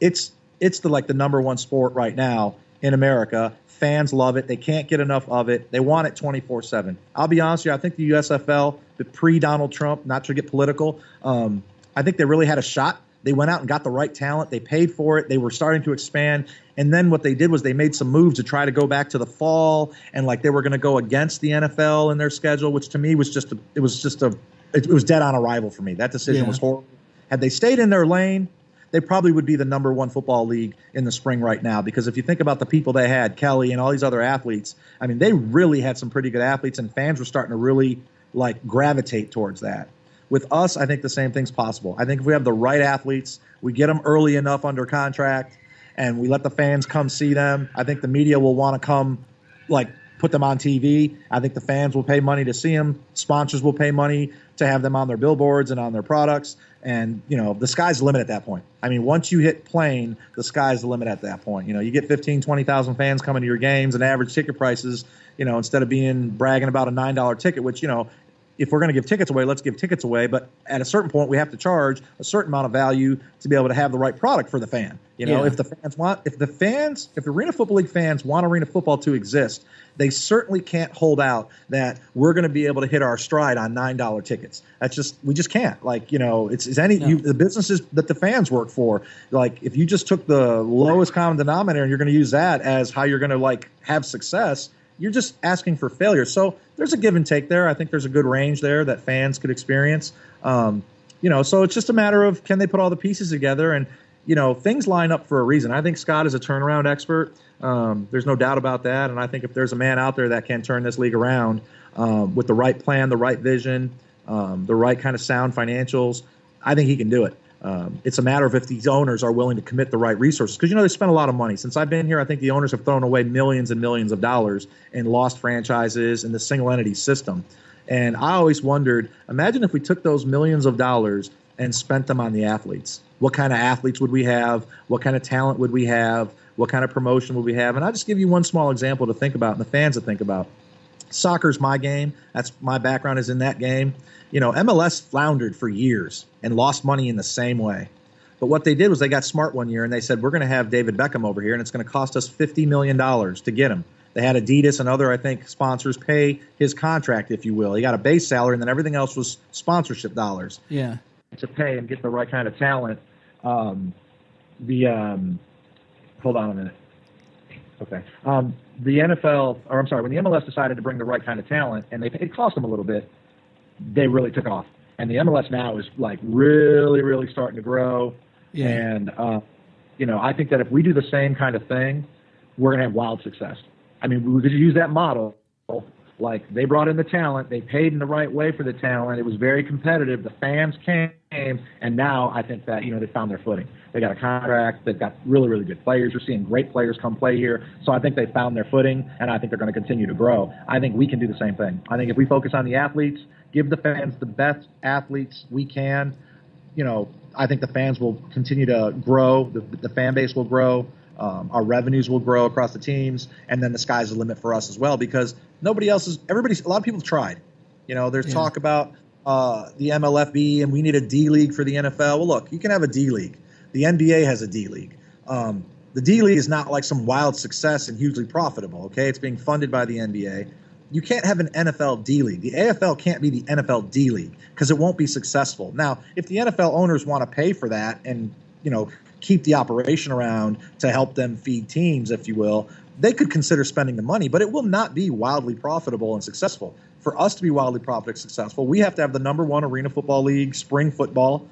it's the number one sport right now in America. Fans love it. They can't get enough of it. They want it 24/7. I'll be honest with you. I think the USFL, the pre-Donald Trump, not to get political, I think they really had a shot. They went out and got the right talent. They paid for it. They were starting to expand. And then what they did was they made some moves to try to go back to the fall, and they were going to go against the NFL in their schedule, which to me was it was dead on arrival for me. That decision was horrible. Had they stayed in their lane, they probably would be the number one football league in the spring right now, because if you think about the people they had, Kelly and all these other athletes, I mean, they really had some pretty good athletes, and fans were starting to really gravitate towards that. With us, I think the same thing's possible. I think if we have the right athletes, we get them early enough under contract, and we let the fans come see them, I think the media will want to come, put them on TV. I think the fans will pay money to see them. Sponsors will pay money to have them on their billboards and on their products. And, the sky's the limit at that point. I mean, once you hit playing, the sky's the limit at that point. You get 15, 20,000 fans coming to your games, and average ticket prices, instead of being bragging about a $9 ticket, which, if we're going to give tickets away, let's give tickets away. But at a certain point, we have to charge a certain amount of value to be able to have the right product for the fan. If the Arena Football League fans want Arena Football to exist, they certainly can't hold out that we're going to be able to hit our stride on $9 tickets. We just can't. The businesses that the fans work for. Like, if you just took the lowest common denominator and you're going to use that as how you're going to have success, you're just asking for failure. So there's a give and take there. I think there's a good range there that fans could experience. So it's just a matter of, can they put all the pieces together? And, things line up for a reason. I think Scott is a turnaround expert. There's no doubt about that. And I think if there's a man out there that can turn this league around with the right plan, the right vision, the right kind of sound financials, I think he can do it. It's a matter of if these owners are willing to commit the right resources. Because, they spend a lot of money. Since I've been here, I think the owners have thrown away millions and millions of dollars in lost franchises in the single entity system. And I always wondered, imagine if we took those millions of dollars and spent them on the athletes. What kind of athletes would we have? What kind of talent would we have? What kind of promotion would we have? And I'll just give you one small example to think about and the fans to think about. Soccer's my game. That's my background is in that game. MLS floundered for years and lost money in the same way. But what they did was they got smart one year and they said, we're going to have David Beckham over here and it's going to cost us $50 million to get him. They had Adidas and other, I think, sponsors pay his contract, if you will. He got a base salary and then everything else was sponsorship dollars. Yeah. To pay and get the right kind of talent. Hold on a minute. Okay. The NFL, or I'm sorry, when the MLS decided to bring the right kind of talent, and it cost them a little bit, they really took off. And the MLS now is really, really starting to grow. Yeah. And, I think that if we do the same kind of thing, we're going to have wild success. I mean, we could use that model. Like, they brought in the talent, they paid in the right way for the talent. It was very competitive. The fans came, and now I think that, they found their footing. They got a contract. They've got really, really good players. You're seeing great players come play here. So I think they found their footing, and I think they're going to continue to grow. I think we can do the same thing. I think if we focus on the athletes, give the fans the best athletes we can, I think the fans will continue to grow. The fan base will grow. Our revenues will grow across the teams, and then the sky's the limit for us as well, because a lot of people have tried. There's talk about the MLFB, and we need a D League for the NFL. Well, look, you can have a D League. The NBA has a D League. The D League is not like some wild success and hugely profitable, okay? It's being funded by the NBA. You can't have an NFL D League. The AFL can't be the NFL D League because it won't be successful. Now, if the NFL owners want to pay for that and, keep the operation around to help them feed teams, if you will, they could consider spending the money, but it will not be wildly profitable and successful. For us to be wildly profitable and successful, we have to have the number one Arena Football League, spring football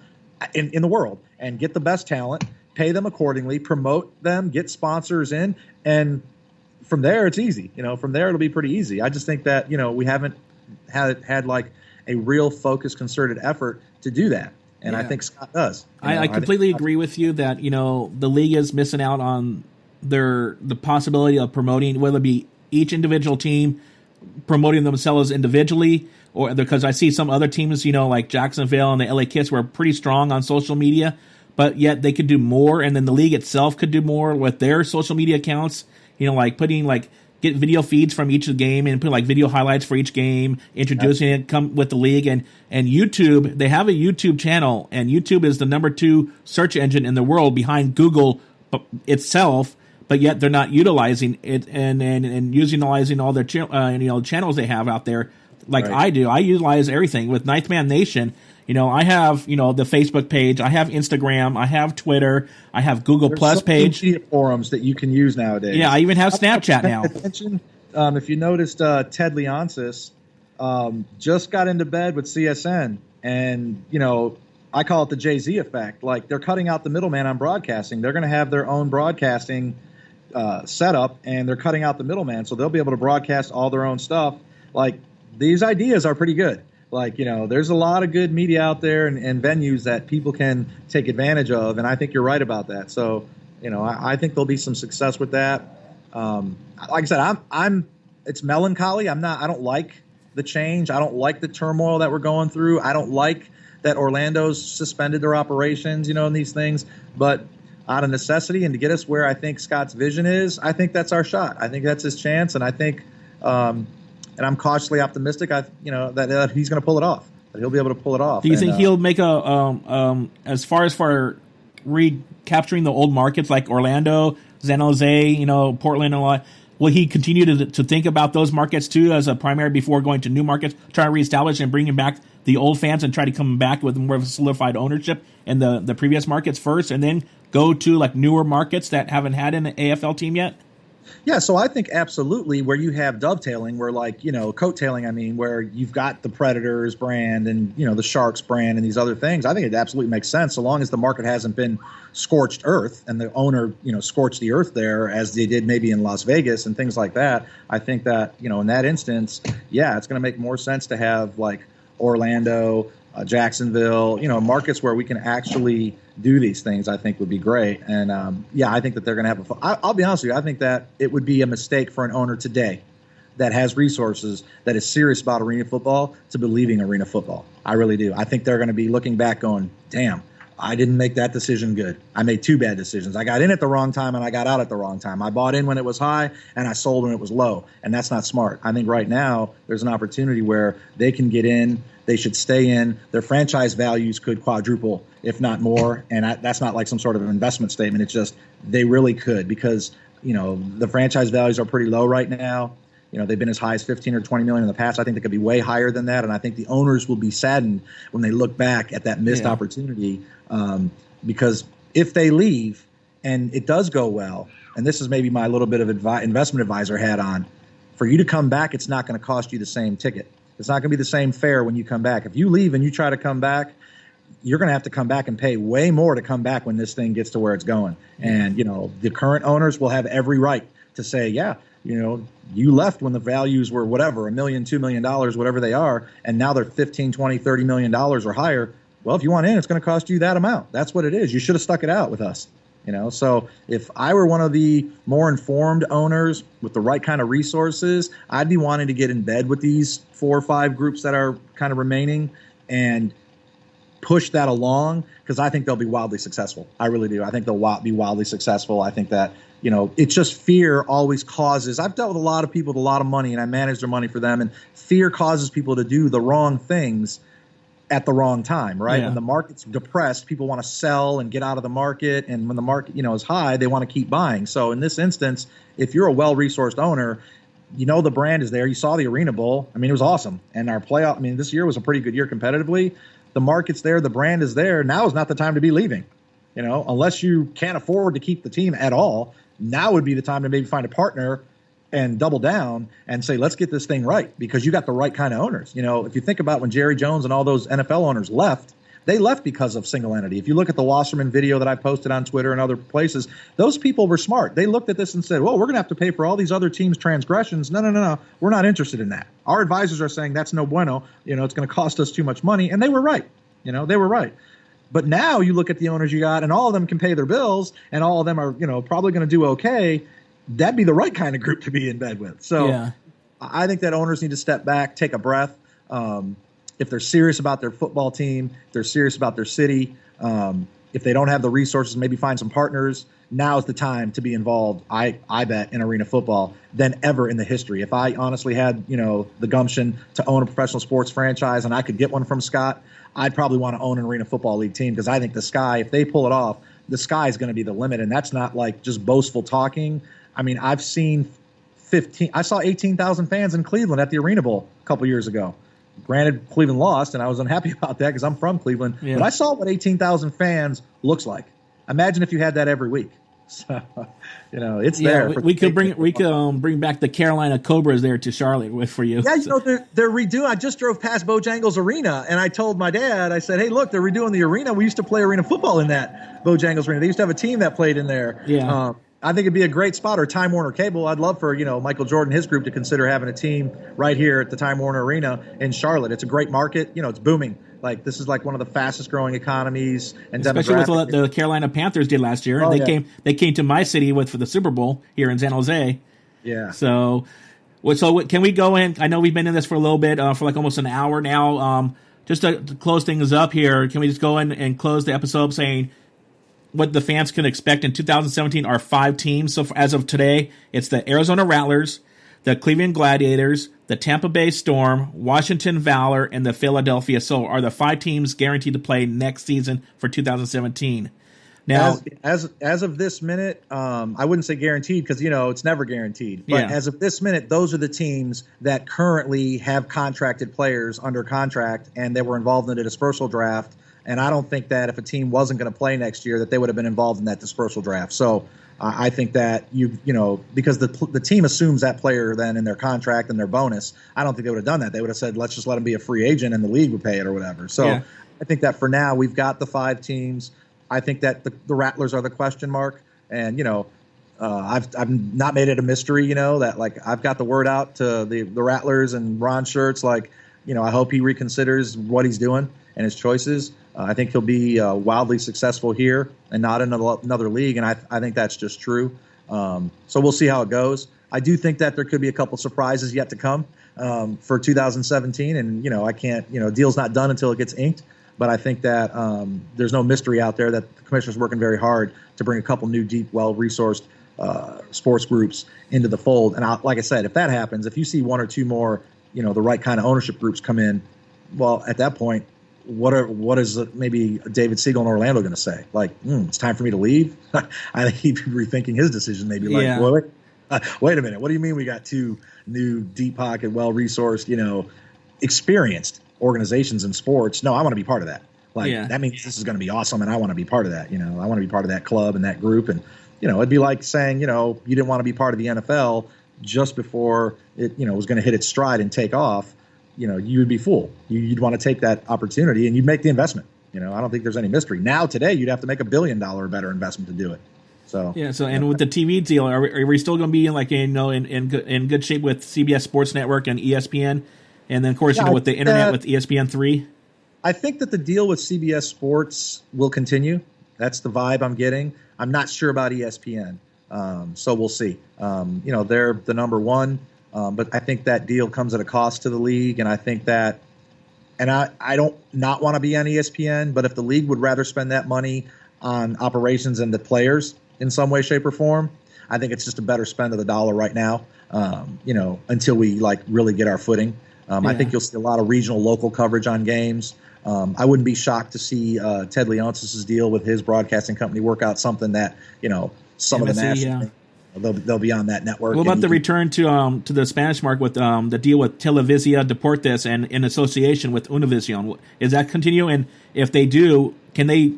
in the world, and get the best talent, pay them accordingly, promote them, get sponsors in, and from there it's easy. From there it'll be pretty easy. I just think that, we haven't had like a real focused, concerted effort to do that. And I think Scott does. I completely agree with you that, the league is missing out on the possibility of promoting, whether it be each individual team promoting themselves individually, or because I see some other teams, like Jacksonville and the LA Kids were pretty strong on social media, but yet they could do more. And then the league itself could do more with their social media accounts, get video feeds from each game and put video highlights for each game, introducing it, come with the league. And YouTube, they have a YouTube channel, and YouTube is the number 2 search engine in the world behind Google itself, but yet they're not utilizing it and utilizing all their channels they have out there. Right. I do. I utilize everything with Ninth Man Nation. I have, the Facebook page, I have Instagram, I have Twitter, I have Google Plus page. Media forums that you can use nowadays. Yeah, I even have Snapchat now. Attention, if you noticed, Ted Leonsis just got into bed with CSN, and, I call it the Jay-Z effect. Like, they're cutting out the middleman on broadcasting. They're going to have their own broadcasting setup, and they're cutting out the middleman, so they'll be able to broadcast all their own stuff. Like, these ideas are pretty good. There's a lot of good media out there and venues that people can take advantage of, and I think you're right about that. So, I think there'll be some success with that. Like I said, it's melancholy. I don't like the change. I don't like the turmoil that we're going through. I don't like that Orlando's suspended their operations, and these things. But out of necessity and to get us where I think Scott's vision is, I think that's our shot. I think that's his chance, and I think, and I'm cautiously optimistic. That he's going to pull it off. That he'll be able to pull it off. Do you think he'll make as far as for recapturing the old markets like Orlando, San Jose, Portland, and all that? Will he continue to think about those markets too as a primary before going to new markets, try to reestablish and bringing back the old fans and try to come back with more of a solidified ownership in the previous markets first, and then go to like newer markets that haven't had an AFL team yet? Yeah, so I think absolutely where you have dovetailing, where coattailing, where you've got the Predators brand and, the Sharks brand and these other things, I think it absolutely makes sense so long as the market hasn't been scorched earth and the owner, scorched the earth there as they did maybe in Las Vegas and things like that. I think that, in that instance, yeah, it's going to make more sense to have like Orlando, Jacksonville, markets where we can actually do these things, I think would be great. And I think that they're going to have I'll be honest with you, I think that it would be a mistake for an owner today that has resources, that is serious about arena football, to be leaving arena football. I really do. I think they're going to be looking back going, damn, I didn't make that decision good. I made two bad decisions. I got in at the wrong time and I got out at the wrong time. I bought in when it was high and I sold when it was low. And that's not smart. I think right now there's an opportunity where they can get in. They should stay in. Their franchise values could quadruple, if not more. And that's not like some sort of an investment statement. It's just they really could, because, the franchise values are pretty low right now. They've been as high as 15 or 20 million in the past. I think they could be way higher than that. And I think the owners will be saddened when they look back at that missed opportunity. Because if they leave and it does go well, and this is maybe my little bit of investment advisor hat on, for you to come back, it's not going to cost you the same ticket. It's not going to be the same fare when you come back. If you leave and you try to come back, you're going to have to come back and pay way more to come back when this thing gets to where it's going. And, the current owners will have every right to say, yeah, you left when the values were whatever, $1 million, $2 million, whatever they are, and now they're 15, 20, $30 million or higher. Well, if you want in, it's going to cost you that amount. That's what it is. You should have stuck it out with us. So if I were one of the more informed owners with the right kind of resources, I'd be wanting to get in bed with these 4 or 5 groups that are kind of remaining and push that along, because I think they'll be wildly successful. I really do. I think they'll be wildly successful. I think that, it's just fear always causes. I've dealt with a lot of people with a lot of money, and I manage their money for them, and fear causes people to do the wrong things at the wrong time, right? Yeah. When the market's depressed, people want to sell and get out of the market. And when the market, is high, they want to keep buying. So in this instance, if you're a well-resourced owner, the brand is there. You saw the Arena Bowl. It was awesome. And our playoff, this year was a pretty good year competitively. The market's there. The brand is there. Now is not the time to be leaving, unless you can't afford to keep the team at all. Now would be the time to maybe find a partner and double down and say, let's get this thing right, because you got the right kind of owners. If you think about when Jerry Jones and all those NFL owners left, they left because of single entity. If you look at the Wasserman video that I posted on Twitter and other places, those people were smart. They looked at this and said, well, we're going to have to pay for all these other teams' transgressions. No. We're not interested in that. Our advisors are saying that's no bueno. It's going to cost us too much money. And they were right. They were right. But now you look at the owners you got, and all of them can pay their bills, and all of them are, probably going to do okay. That'd be the right kind of group to be in bed with. So yeah. I think that owners need to step back, take a breath. If they're serious about their football team, if they're serious about their city, if they don't have the resources, maybe find some partners. Now is the time to be involved, I bet, in arena football than ever in the history. If I honestly had, the gumption to own a professional sports franchise and I could get one from Scott, I'd probably want to own an Arena Football League team, because I think the sky, if they pull it off, the sky is going to be the limit. And that's not like just boastful talking. I've seen I saw 18,000 fans in Cleveland at the Arena Bowl a couple years ago. Granted, Cleveland lost, and I was unhappy about that because I'm from Cleveland. Yeah. But I saw what 18,000 fans looks like. Imagine if you had that every week. So, it's there. We could bring back the Carolina Cobras there to Charlotte for you. Yeah, they're redoing. I just drove past Bojangles Arena, and I told my dad, I said, hey, look, they're redoing the arena. We used to play arena football in that Bojangles Arena. They used to have a team that played in there. Yeah. I think it'd be a great spot, or Time Warner Cable. I'd love for, Michael Jordan and his group to consider having a team right here at the Time Warner Arena in Charlotte. It's a great market. It's booming. Like, this is like one of the fastest growing economies and especially with what the Carolina Panthers did last year. They came to my city for the Super Bowl here in San Jose. Yeah. So Well, so can we go in? I know we've been in this for a little bit, for like almost an hour now. Just to close things up here, can we just go in and close the episode saying what the fans can expect in 2017 are 5 teams. So as of today, it's the Arizona Rattlers, the Cleveland Gladiators, the Tampa Bay Storm, Washington Valor, and the Philadelphia Soul are the 5 teams guaranteed to play next season for 2017. Now, as of this minute, I wouldn't say guaranteed because it's never guaranteed. But as of this minute, those are the teams that currently have contracted players under contract, and they were involved in the dispersal draft. And I don't think that if a team wasn't going to play next year, that they would have been involved in that dispersal draft. So I think that because the team assumes that player then in their contract and their bonus. I don't think they would have done that. They would have said, let's just let him be a free agent and the league would pay it or whatever. So I think that for now we've got the 5 teams. I think that the Rattlers are the question mark, and I've not made it a mystery, that like I've got the word out to the Rattlers and Ron Schertz, like I hope he reconsiders what he's doing and his choices. I think he'll be wildly successful here and not in another league, and I think that's just true. So we'll see how it goes. I do think that there could be a couple surprises yet to come for 2017, and I can't deal's not done until it gets inked. But I think that there's no mystery out there that the commissioner's working very hard to bring a couple new, deep, well-resourced sports groups into the fold. And like I said, if that happens, if you see 1 or 2 more, the right kind of ownership groups come in, well, at that point, what is maybe David Siegel in Orlando going to say? Like, it's time for me to leave? I think he'd be rethinking his decision. Maybe well, wait a minute. What do you mean we got 2 new, deep pocket, well-resourced, experienced organizations in sports? No, I want to be part of that. That means this is going to be awesome, and I want to be part of that. I want to be part of that club and that group. And it'd be like saying you didn't want to be part of the NFL just before it was going to hit its stride and take off. You would be fooled. You'd want to take that opportunity and you'd make the investment. I don't think there's any mystery. Now today you'd have to make $1 billion or better investment to do it. So and with the TV deal, are we still going to be in good shape with CBS Sports Network and ESPN? And then, of course, with the internet, with ESPN3. I think that the deal with CBS Sports will continue. That's the vibe I'm getting. I'm not sure about ESPN, so we'll see. They're the number one, but I think that deal comes at a cost to the league, and I think that, and I don't not want to be on ESPN, but if the league would rather spend that money on operations and the players in some way, shape, or form, I think it's just a better spend of the dollar right now. Until we really get our footing. I think you'll see a lot of regional, local coverage on games. I wouldn't be shocked to see Ted Leonsis' deal with his broadcasting company work out something that some of the national they'll be on that network. What about the return to the Spanish market with the deal with Televisa Deportes and in association with Univision? Is that continue? And if they do, can they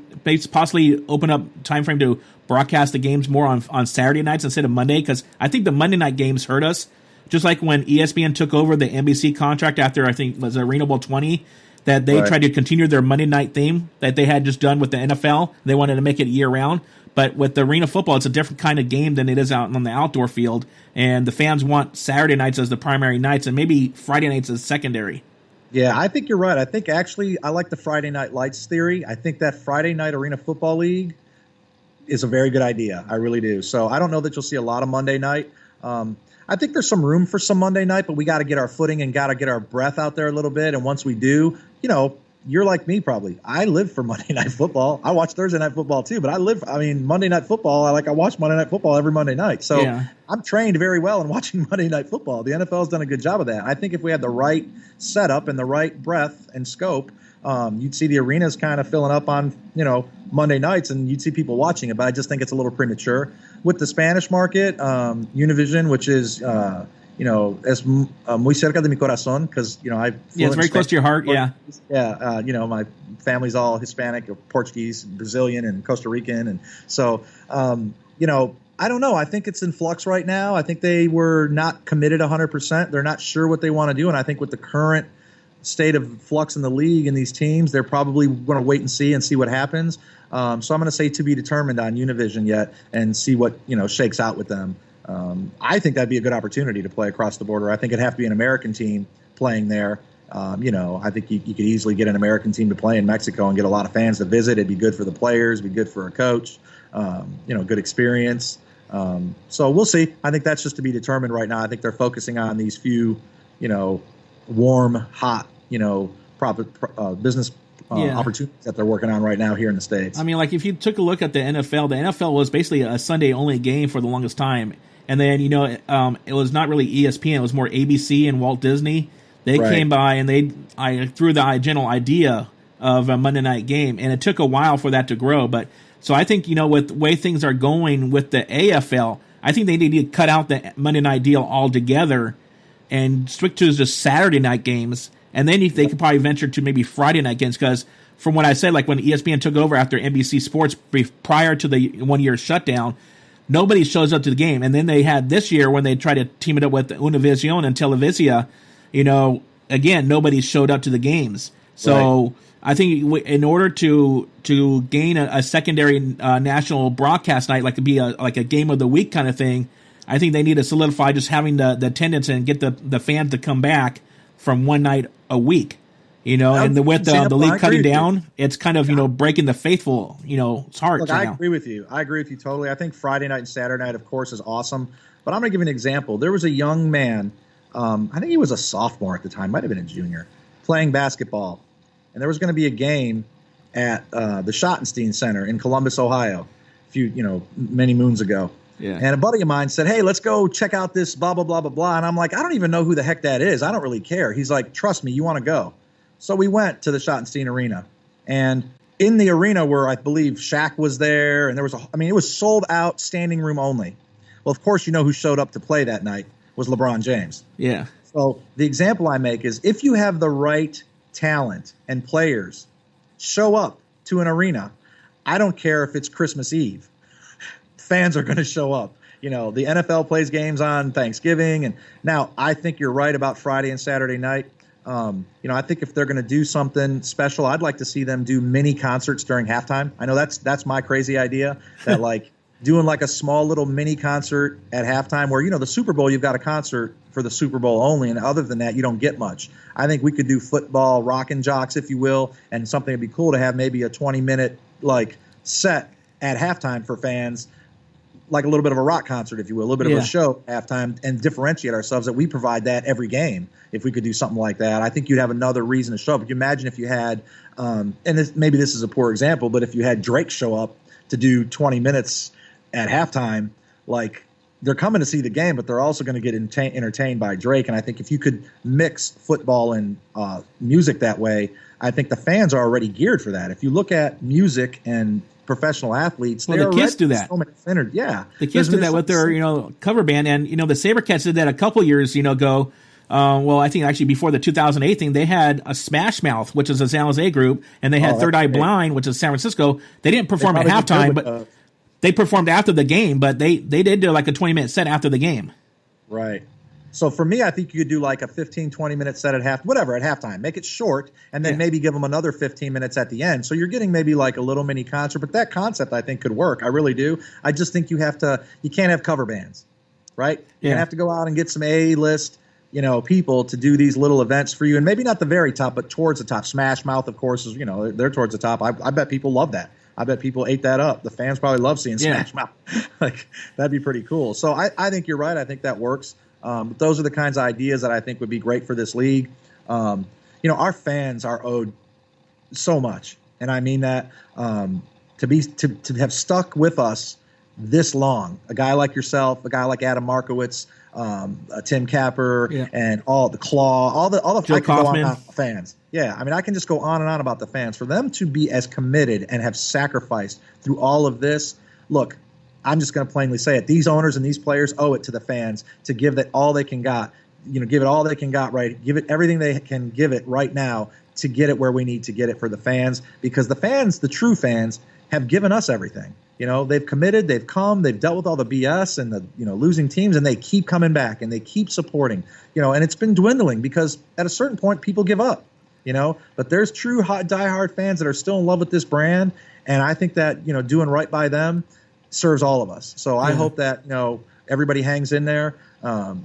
possibly open up time frame to broadcast the games more on Saturday nights instead of Monday? Because I think the Monday night games hurt us. Just like when ESPN took over the NBC contract after, I think, was Arena Bowl 20, that they tried to continue their Monday night theme that they had just done with the NFL. They wanted to make it year-round. But with the arena football, it's a different kind of game than it is out on the outdoor field. And the fans want Saturday nights as the primary nights and maybe Friday nights as secondary. Yeah, I think you're right. I think actually I like the Friday Night Lights theory. I think that Friday Night Arena Football League is a very good idea. I really do. So I don't know that you'll see a lot of Monday night. I think there's some room for some Monday night, but we got to get our footing and got to get our breath out there a little bit. And once we do, you're like me probably. I live for Monday Night Football. I watch Thursday Night Football too, but Monday Night Football, I watch Monday Night Football every Monday night. So I'm trained very well in watching Monday Night Football. The NFL's done a good job of that. I think if we had the right setup and the right breadth and scope, you'd see the arenas kind of filling up on, Monday nights, and you'd see people watching it, but I just think it's a little premature. With the Spanish market, Univision, which is, es muy cerca de mi corazón, because, it's very close to your heart, my family's all Hispanic, or Portuguese, Brazilian, and Costa Rican, and so, I don't know. I think it's in flux right now. I think they were not committed 100%. They're not sure what they want to do, and I think with the current state of flux in the league and these teams, they're probably going to wait and see what happens. So I'm going to say to be determined on Univision yet and see what shakes out with them. I think that'd be a good opportunity to play across the border. I think it'd have to be an American team playing there. I think you could easily get an American team to play in Mexico and get a lot of fans to visit. It'd be good for the players, it'd be good for a coach. Good experience. So we'll see. I think that's just to be determined right now. I think they're focusing on these few, warm, hot, business opportunities that they're working on right now here in the States. I mean, like if you took a look at the NFL was basically a Sunday only game for the longest time. And then, it was not really ESPN. It was more ABC and Walt Disney. They came by and I threw the general idea of a Monday night game. And it took a while for that to grow. But so I think, with the way things are going with the AFL, I think they need to cut out the Monday night deal altogether and stick to just Saturday night games. And then they could probably venture to maybe Friday night games because from what I said, like when ESPN took over after NBC Sports prior to the 1 year shutdown, nobody shows up to the game. And then they had this year when they tried to team it up with Univision and Televisa, again, nobody showed up to the games. So I think in order to gain a secondary national broadcast night, like to be like a game of the week kind of thing, I think they need to solidify just having the attendance and get the fans to come back from one night a week. And with the league cutting down, it's kind of, breaking the faithful, hearts. Look, I agree with you. I agree with you totally. I think Friday night and Saturday night, of course, is awesome. But I'm going to give you an example. There was a young man, I think he was a sophomore at the time, might have been a junior, playing basketball. And there was going to be a game at the Schottenstein Center in Columbus, Ohio, many moons ago. Yeah. And a buddy of mine said, hey, let's go check out this blah, blah, blah, blah, blah. And I'm like, I don't even know who the heck that is. I don't really care. He's like, trust me, you want to go. So we went to the Schottenstein Arena. And in the arena where I believe Shaq was there, and there was it was sold out, standing room only. Well, of course, who showed up to play that night was LeBron James. Yeah. So the example I make is if you have the right talent and players show up to an arena, I don't care if it's Christmas Eve. Fans are going to show up. The NFL plays games on Thanksgiving. And now I think you're right about Friday and Saturday night. I think if they're going to do something special, I'd like to see them do mini concerts during halftime. I know that's my crazy idea that like doing like a small little mini concert at halftime where, the Super Bowl, you've got a concert for the Super Bowl only. And other than that, you don't get much. I think we could do football, rockin' jocks, if you will, and something would be cool to have maybe a 20-minute like set at halftime for fans, like a little bit of a rock concert, if you will, a little bit of a show at halftime, and differentiate ourselves that we provide that every game. If we could do something like that, I think you'd have another reason to show up. But you imagine if you had, maybe this is a poor example, but if you had Drake show up to do 20 minutes at halftime, like they're coming to see the game, but they're also going to get entertained by Drake. And I think if you could mix football and music that way, I think the fans are already geared for that. If you look at music and professional athletes, the kids do that. Yeah, the kids do that with their cover band, and the SaberCats did that a couple years ago. I think actually before the 2008 thing, they had a Smash Mouth, which is a San Jose group, and they had Third Eye Blind, which is San Francisco. They didn't perform at halftime, but they performed after the game. But they did do like a 20-minute set after the game. Right. So for me, I think you could do like a 15, 20-minute set at halftime. Make it short, and then maybe give them another 15 minutes at the end. So you're getting maybe like a little mini concert. But that concept, I think, could work. I really do. I just think you can't have cover bands, right? You have to go out and get some A-list, people to do these little events for you. And maybe not the very top, but towards the top. Smash Mouth, of course, is, they're towards the top. I bet people love that. I bet people ate that up. The fans probably love seeing Smash Mouth. Like, that'd be pretty cool. So I think you're right. I think that works. But those are the kinds of ideas that I think would be great for this league. Our fans are owed so much, and I mean that to have stuck with us this long. A guy like yourself, a guy like Adam Markowitz, Tim Capper, and all the Claw, all the Joe I can go on Kaufman. about the fans. Yeah, I mean, I can just go on and on about the fans. For them to be as committed and have sacrificed through all of this, look. I'm just going to plainly say it. These owners and these players owe it to the fans to give that all they can got. Give it all they can got right. Give it everything they can give it right now to get it where we need to get it for the fans. Because the fans, the true fans, have given us everything. They've committed, they've come, they've dealt with all the BS and the losing teams, and they keep coming back and they keep supporting. And it's been dwindling because at a certain point people give up. But there's true diehard fans that are still in love with this brand, and I think that doing right by them serves all of us. So I hope that everybody hangs in there,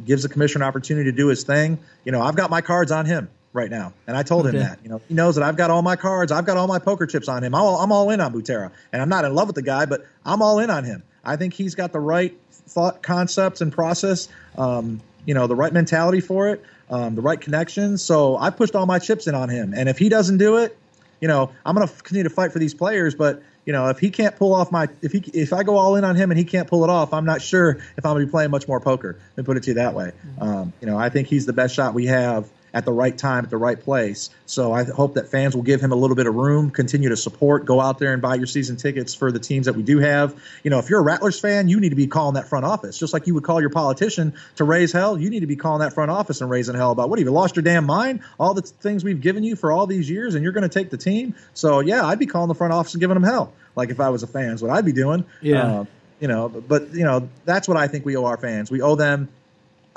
gives the commissioner an opportunity to do his thing. I've got my cards on him right now, and I told him that. He knows that I've got all my cards, I've got all my poker chips on him. I'm all in on Butera, and I'm not in love with the guy, but I'm all in on him. I think he's got the right thought concepts and process, the right mentality for it, the right connections. So I pushed all my chips in on him. And if he doesn't do it, I'm going to continue to fight for these players. But, if he can't pull off if I go all in on him and he can't pull it off, I'm not sure if I'm going to be playing much more poker. Let me put it to you that way. I think he's the best shot we have at the right time, at the right place. So I hope that fans will give him a little bit of room, continue to support, go out there and buy your season tickets for the teams that we do have. If you're a Rattlers fan, you need to be calling that front office. Just like you would call your politician to raise hell, you need to be calling that front office and raising hell about, what, have you lost your damn mind? All the things we've given you for all these years, and you're going to take the team? So, yeah, I'd be calling the front office and giving them hell. Like if I was a fan, is what I'd be doing. Yeah. But that's what I think we owe our fans. We owe them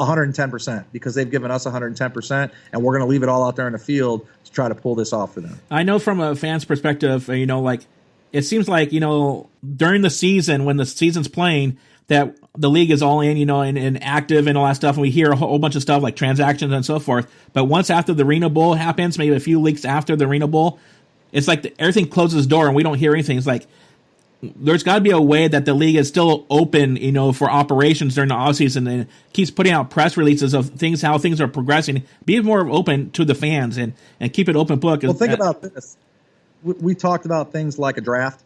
110% because they've given us 110%, and we're going to leave it all out there in the field to try to pull this off for them. I know from a fan's perspective, it seems like, during the season, when the season's playing, that the league is all in, and active and all that stuff, and we hear a whole bunch of stuff like transactions and so forth. But once after the Arena Bowl happens, maybe a few weeks after the Arena Bowl, it's like everything closes the door and we don't hear anything. It's like, there's got to be a way that the league is still open, for operations during the offseason, and keeps putting out press releases of how things are progressing. Be more open to the fans and keep it open book. Well, think about this. We talked about things like a draft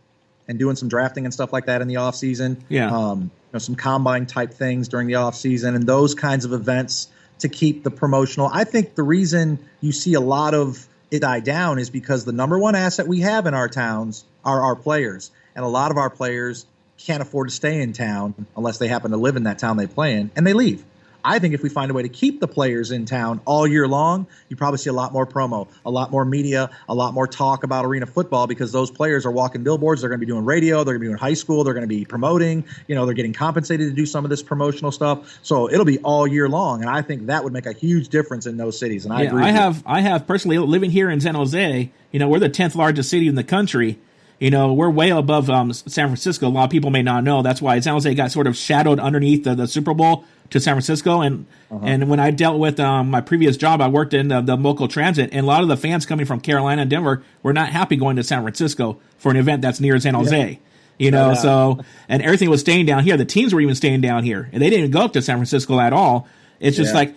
and doing some drafting and stuff like that in the offseason. Yeah. Some combine type things during the offseason and those kinds of events to keep the promotional. I think the reason you see a lot of it die down is because the number one asset we have in our towns are our players. And a lot of our players can't afford to stay in town unless they happen to live in that town they play in, and they leave. I think if we find a way to keep the players in town all year long, you probably see a lot more promo, a lot more media, a lot more talk about arena football because those players are walking billboards. They're going to be doing radio. They're going to be doing high school. They're going to be promoting. They're getting compensated to do some of this promotional stuff. So it'll be all year long, and I think that would make a huge difference in those cities. And I agree. I have personally living here in San Jose. We're the 10th largest city in the country. We're way above San Francisco. A lot of people may not know. That's why San Jose got sort of shadowed underneath the Super Bowl to San Francisco. And when I dealt with my previous job, I worked in the local transit, and a lot of the fans coming from Carolina and Denver were not happy going to San Francisco for an event that's near San Jose. So, and everything was staying down here. The teams were even staying down here, and they didn't go up to San Francisco at all. It's just like,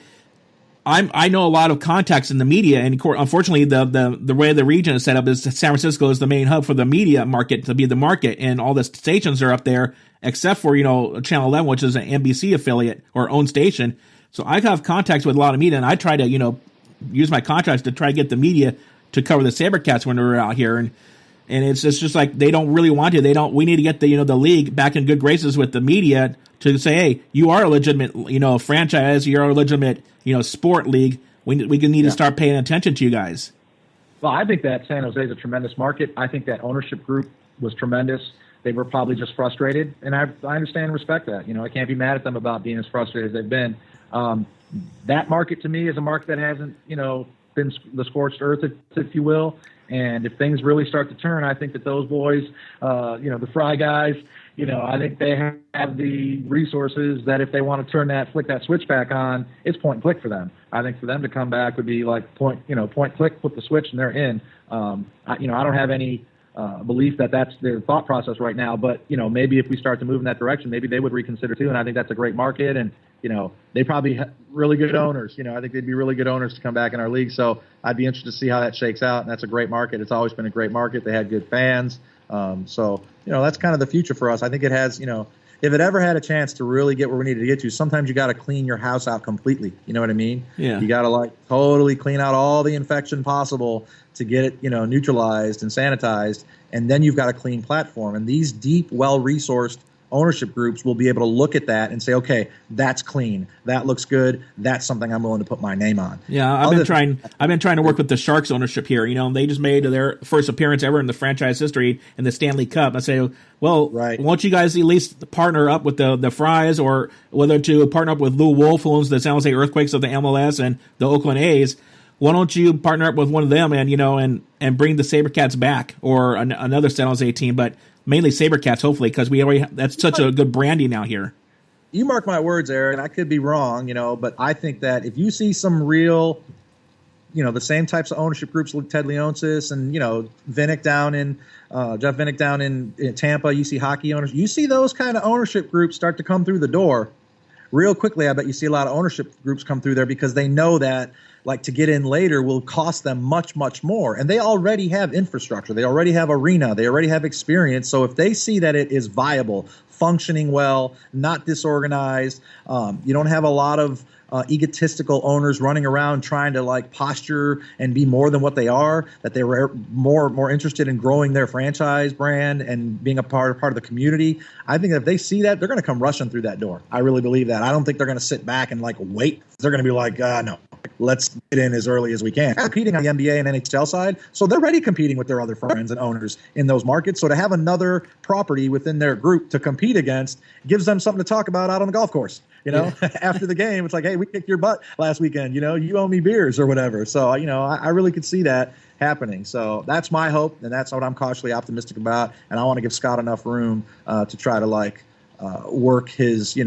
I know a lot of contacts in the media, and unfortunately, the way the region is set up is San Francisco is the main hub for the media market to be the market, and all the stations are up there, except for Channel 11, which is an NBC affiliate or own station. So I have contacts with a lot of media, and I try to use my contacts to try to get the media to cover the SaberCats when they're out here, and it's just like they don't really want to. We need to get the league back in good graces with the media to say, hey, you are a legitimate franchise, you're a legitimate sport league. We need to start paying attention to you guys. Well, I think that San Jose is a tremendous market. I think that ownership group was tremendous. They were probably just frustrated, and I understand and respect that. I can't be mad at them about being as frustrated as they've been. That market to me is a market that hasn't been the scorched earth, if you will. And if things really start to turn, I think that those boys, the Fry guys, I think they have the resources that if they want to flick that switch back on, it's point and click for them. I think for them to come back would be like point click, flip the switch, and they're in. I don't have any belief that that's their thought process right now, but maybe if we start to move in that direction, maybe they would reconsider too. And I think that's a great market, and they probably have really good owners. I think they'd be really good owners to come back in our league. So I'd be interested to see how that shakes out. And that's a great market. It's always been a great market. They had good fans. So that's kind of the future for us. I think it has, if it ever had a chance to really get where we needed to get to, sometimes you got to clean your house out completely. You know what I mean? Yeah. You got to totally clean out all the infection possible to get it, neutralized and sanitized. And then you've got a clean platform. And these deep, well-resourced ownership groups will be able to look at that and say, okay, that's clean. That looks good. That's something I'm willing to put my name on. Yeah, I've been trying to work with the Sharks ownership here. They just made their first appearance ever in the franchise history in the Stanley Cup. I say, well, right. Won't you guys at least partner up with the Fries, or whether to partner up with Lou Wolf, who owns the San Jose Earthquakes of the MLS and the Oakland A's? Why don't you partner up with one of them and bring the SaberCats back, or another San Jose team, but mainly SaberCats, hopefully, because that's such a good branding out here. You mark my words, Eric, and I could be wrong, but I think that if you see some real the same types of ownership groups, like Ted Leonsis and, Vinnick Jeff Vinnick down in Tampa. You see hockey owners. You see those kind of ownership groups start to come through the door real quickly. I bet you see a lot of ownership groups come through there because they know that, like, to get in later will cost them much, much more. And they already have infrastructure. They already have arena. They already have experience. So if they see that it is viable, functioning well, not disorganized, you don't have a lot of egotistical owners running around trying to like posture and be more than what they are, that they were more interested in growing their franchise brand and being a part of the community. I think that if they see that, they're going to come rushing through that door. I really believe that. I don't think they're going to sit back and like wait. They're going to be like, no, let's get in as early as we can. They're competing on the NBA and NHL side, so they're already competing with their other friends and owners in those markets. So to have another property within their group to compete against gives them something to talk about out on the golf course. After the game, it's like, hey, we kicked your butt last weekend. You owe me beers or whatever. So, I really could see that happening. So that's my hope, and that's what I'm cautiously optimistic about. And I want to give Scott enough room to try to work his,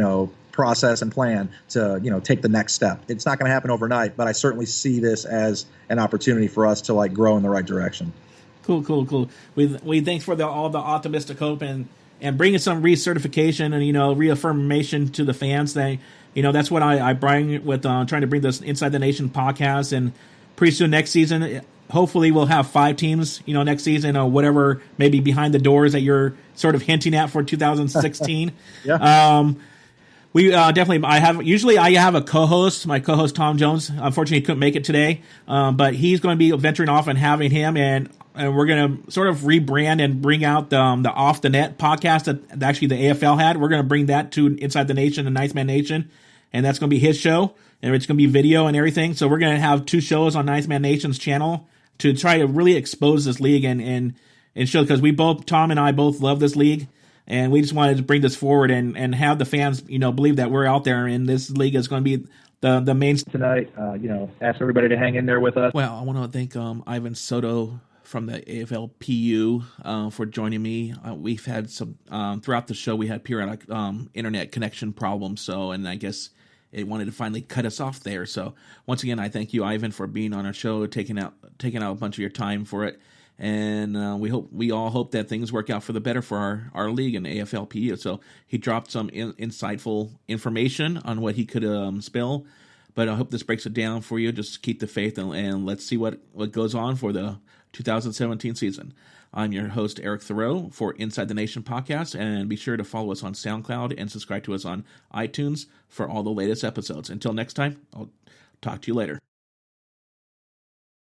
process and plan to, take the next step. It's not going to happen overnight, but I certainly see this as an opportunity for us to grow in the right direction. Cool. We thanks for all the optimistic hope and bringing some recertification and, reaffirmation to the fans. That's what I bring with trying to bring this Inside the Nation podcast. And pretty soon next season, hopefully we'll have 5 teams, next season or whatever, maybe behind the doors that you're sort of hinting at for 2016. Yeah. We definitely. I have a co-host. My co-host Tom Jones. Unfortunately, he couldn't make it today, but he's going to be venturing off and having him, and we're going to sort of rebrand and bring out the Off the Net podcast that actually the AFL had. We're going to bring that to Inside the Nation and Ninth Man Nation, and that's going to be his show, and it's going to be video and everything. So we're going to have 2 shows on Ninth Man Nation's channel to try to really expose this league and show, because Tom and I both love this league. And we just wanted to bring this forward and have the fans, believe that we're out there and this league is going to be the main tonight. Ask everybody to hang in there with us. Well, I want to thank Ivan Soto from the AFL-PU for joining me. We've had some throughout the show. We had periodic internet connection problems, and I guess it wanted to finally cut us off there. So once again, I thank you, Ivan, for being on our show, taking out a bunch of your time for it. And we all hope that things work out for the better for our league and AFL-PU. So he dropped some insightful information on what he could spill, but I hope this breaks it down for you. Just keep the faith and let's see what goes on for the 2017 season. I'm your host, Eric Thoreau, for Inside the Nation podcast, and be sure to follow us on SoundCloud and subscribe to us on iTunes for all the latest episodes. Until next time, I'll talk to you later.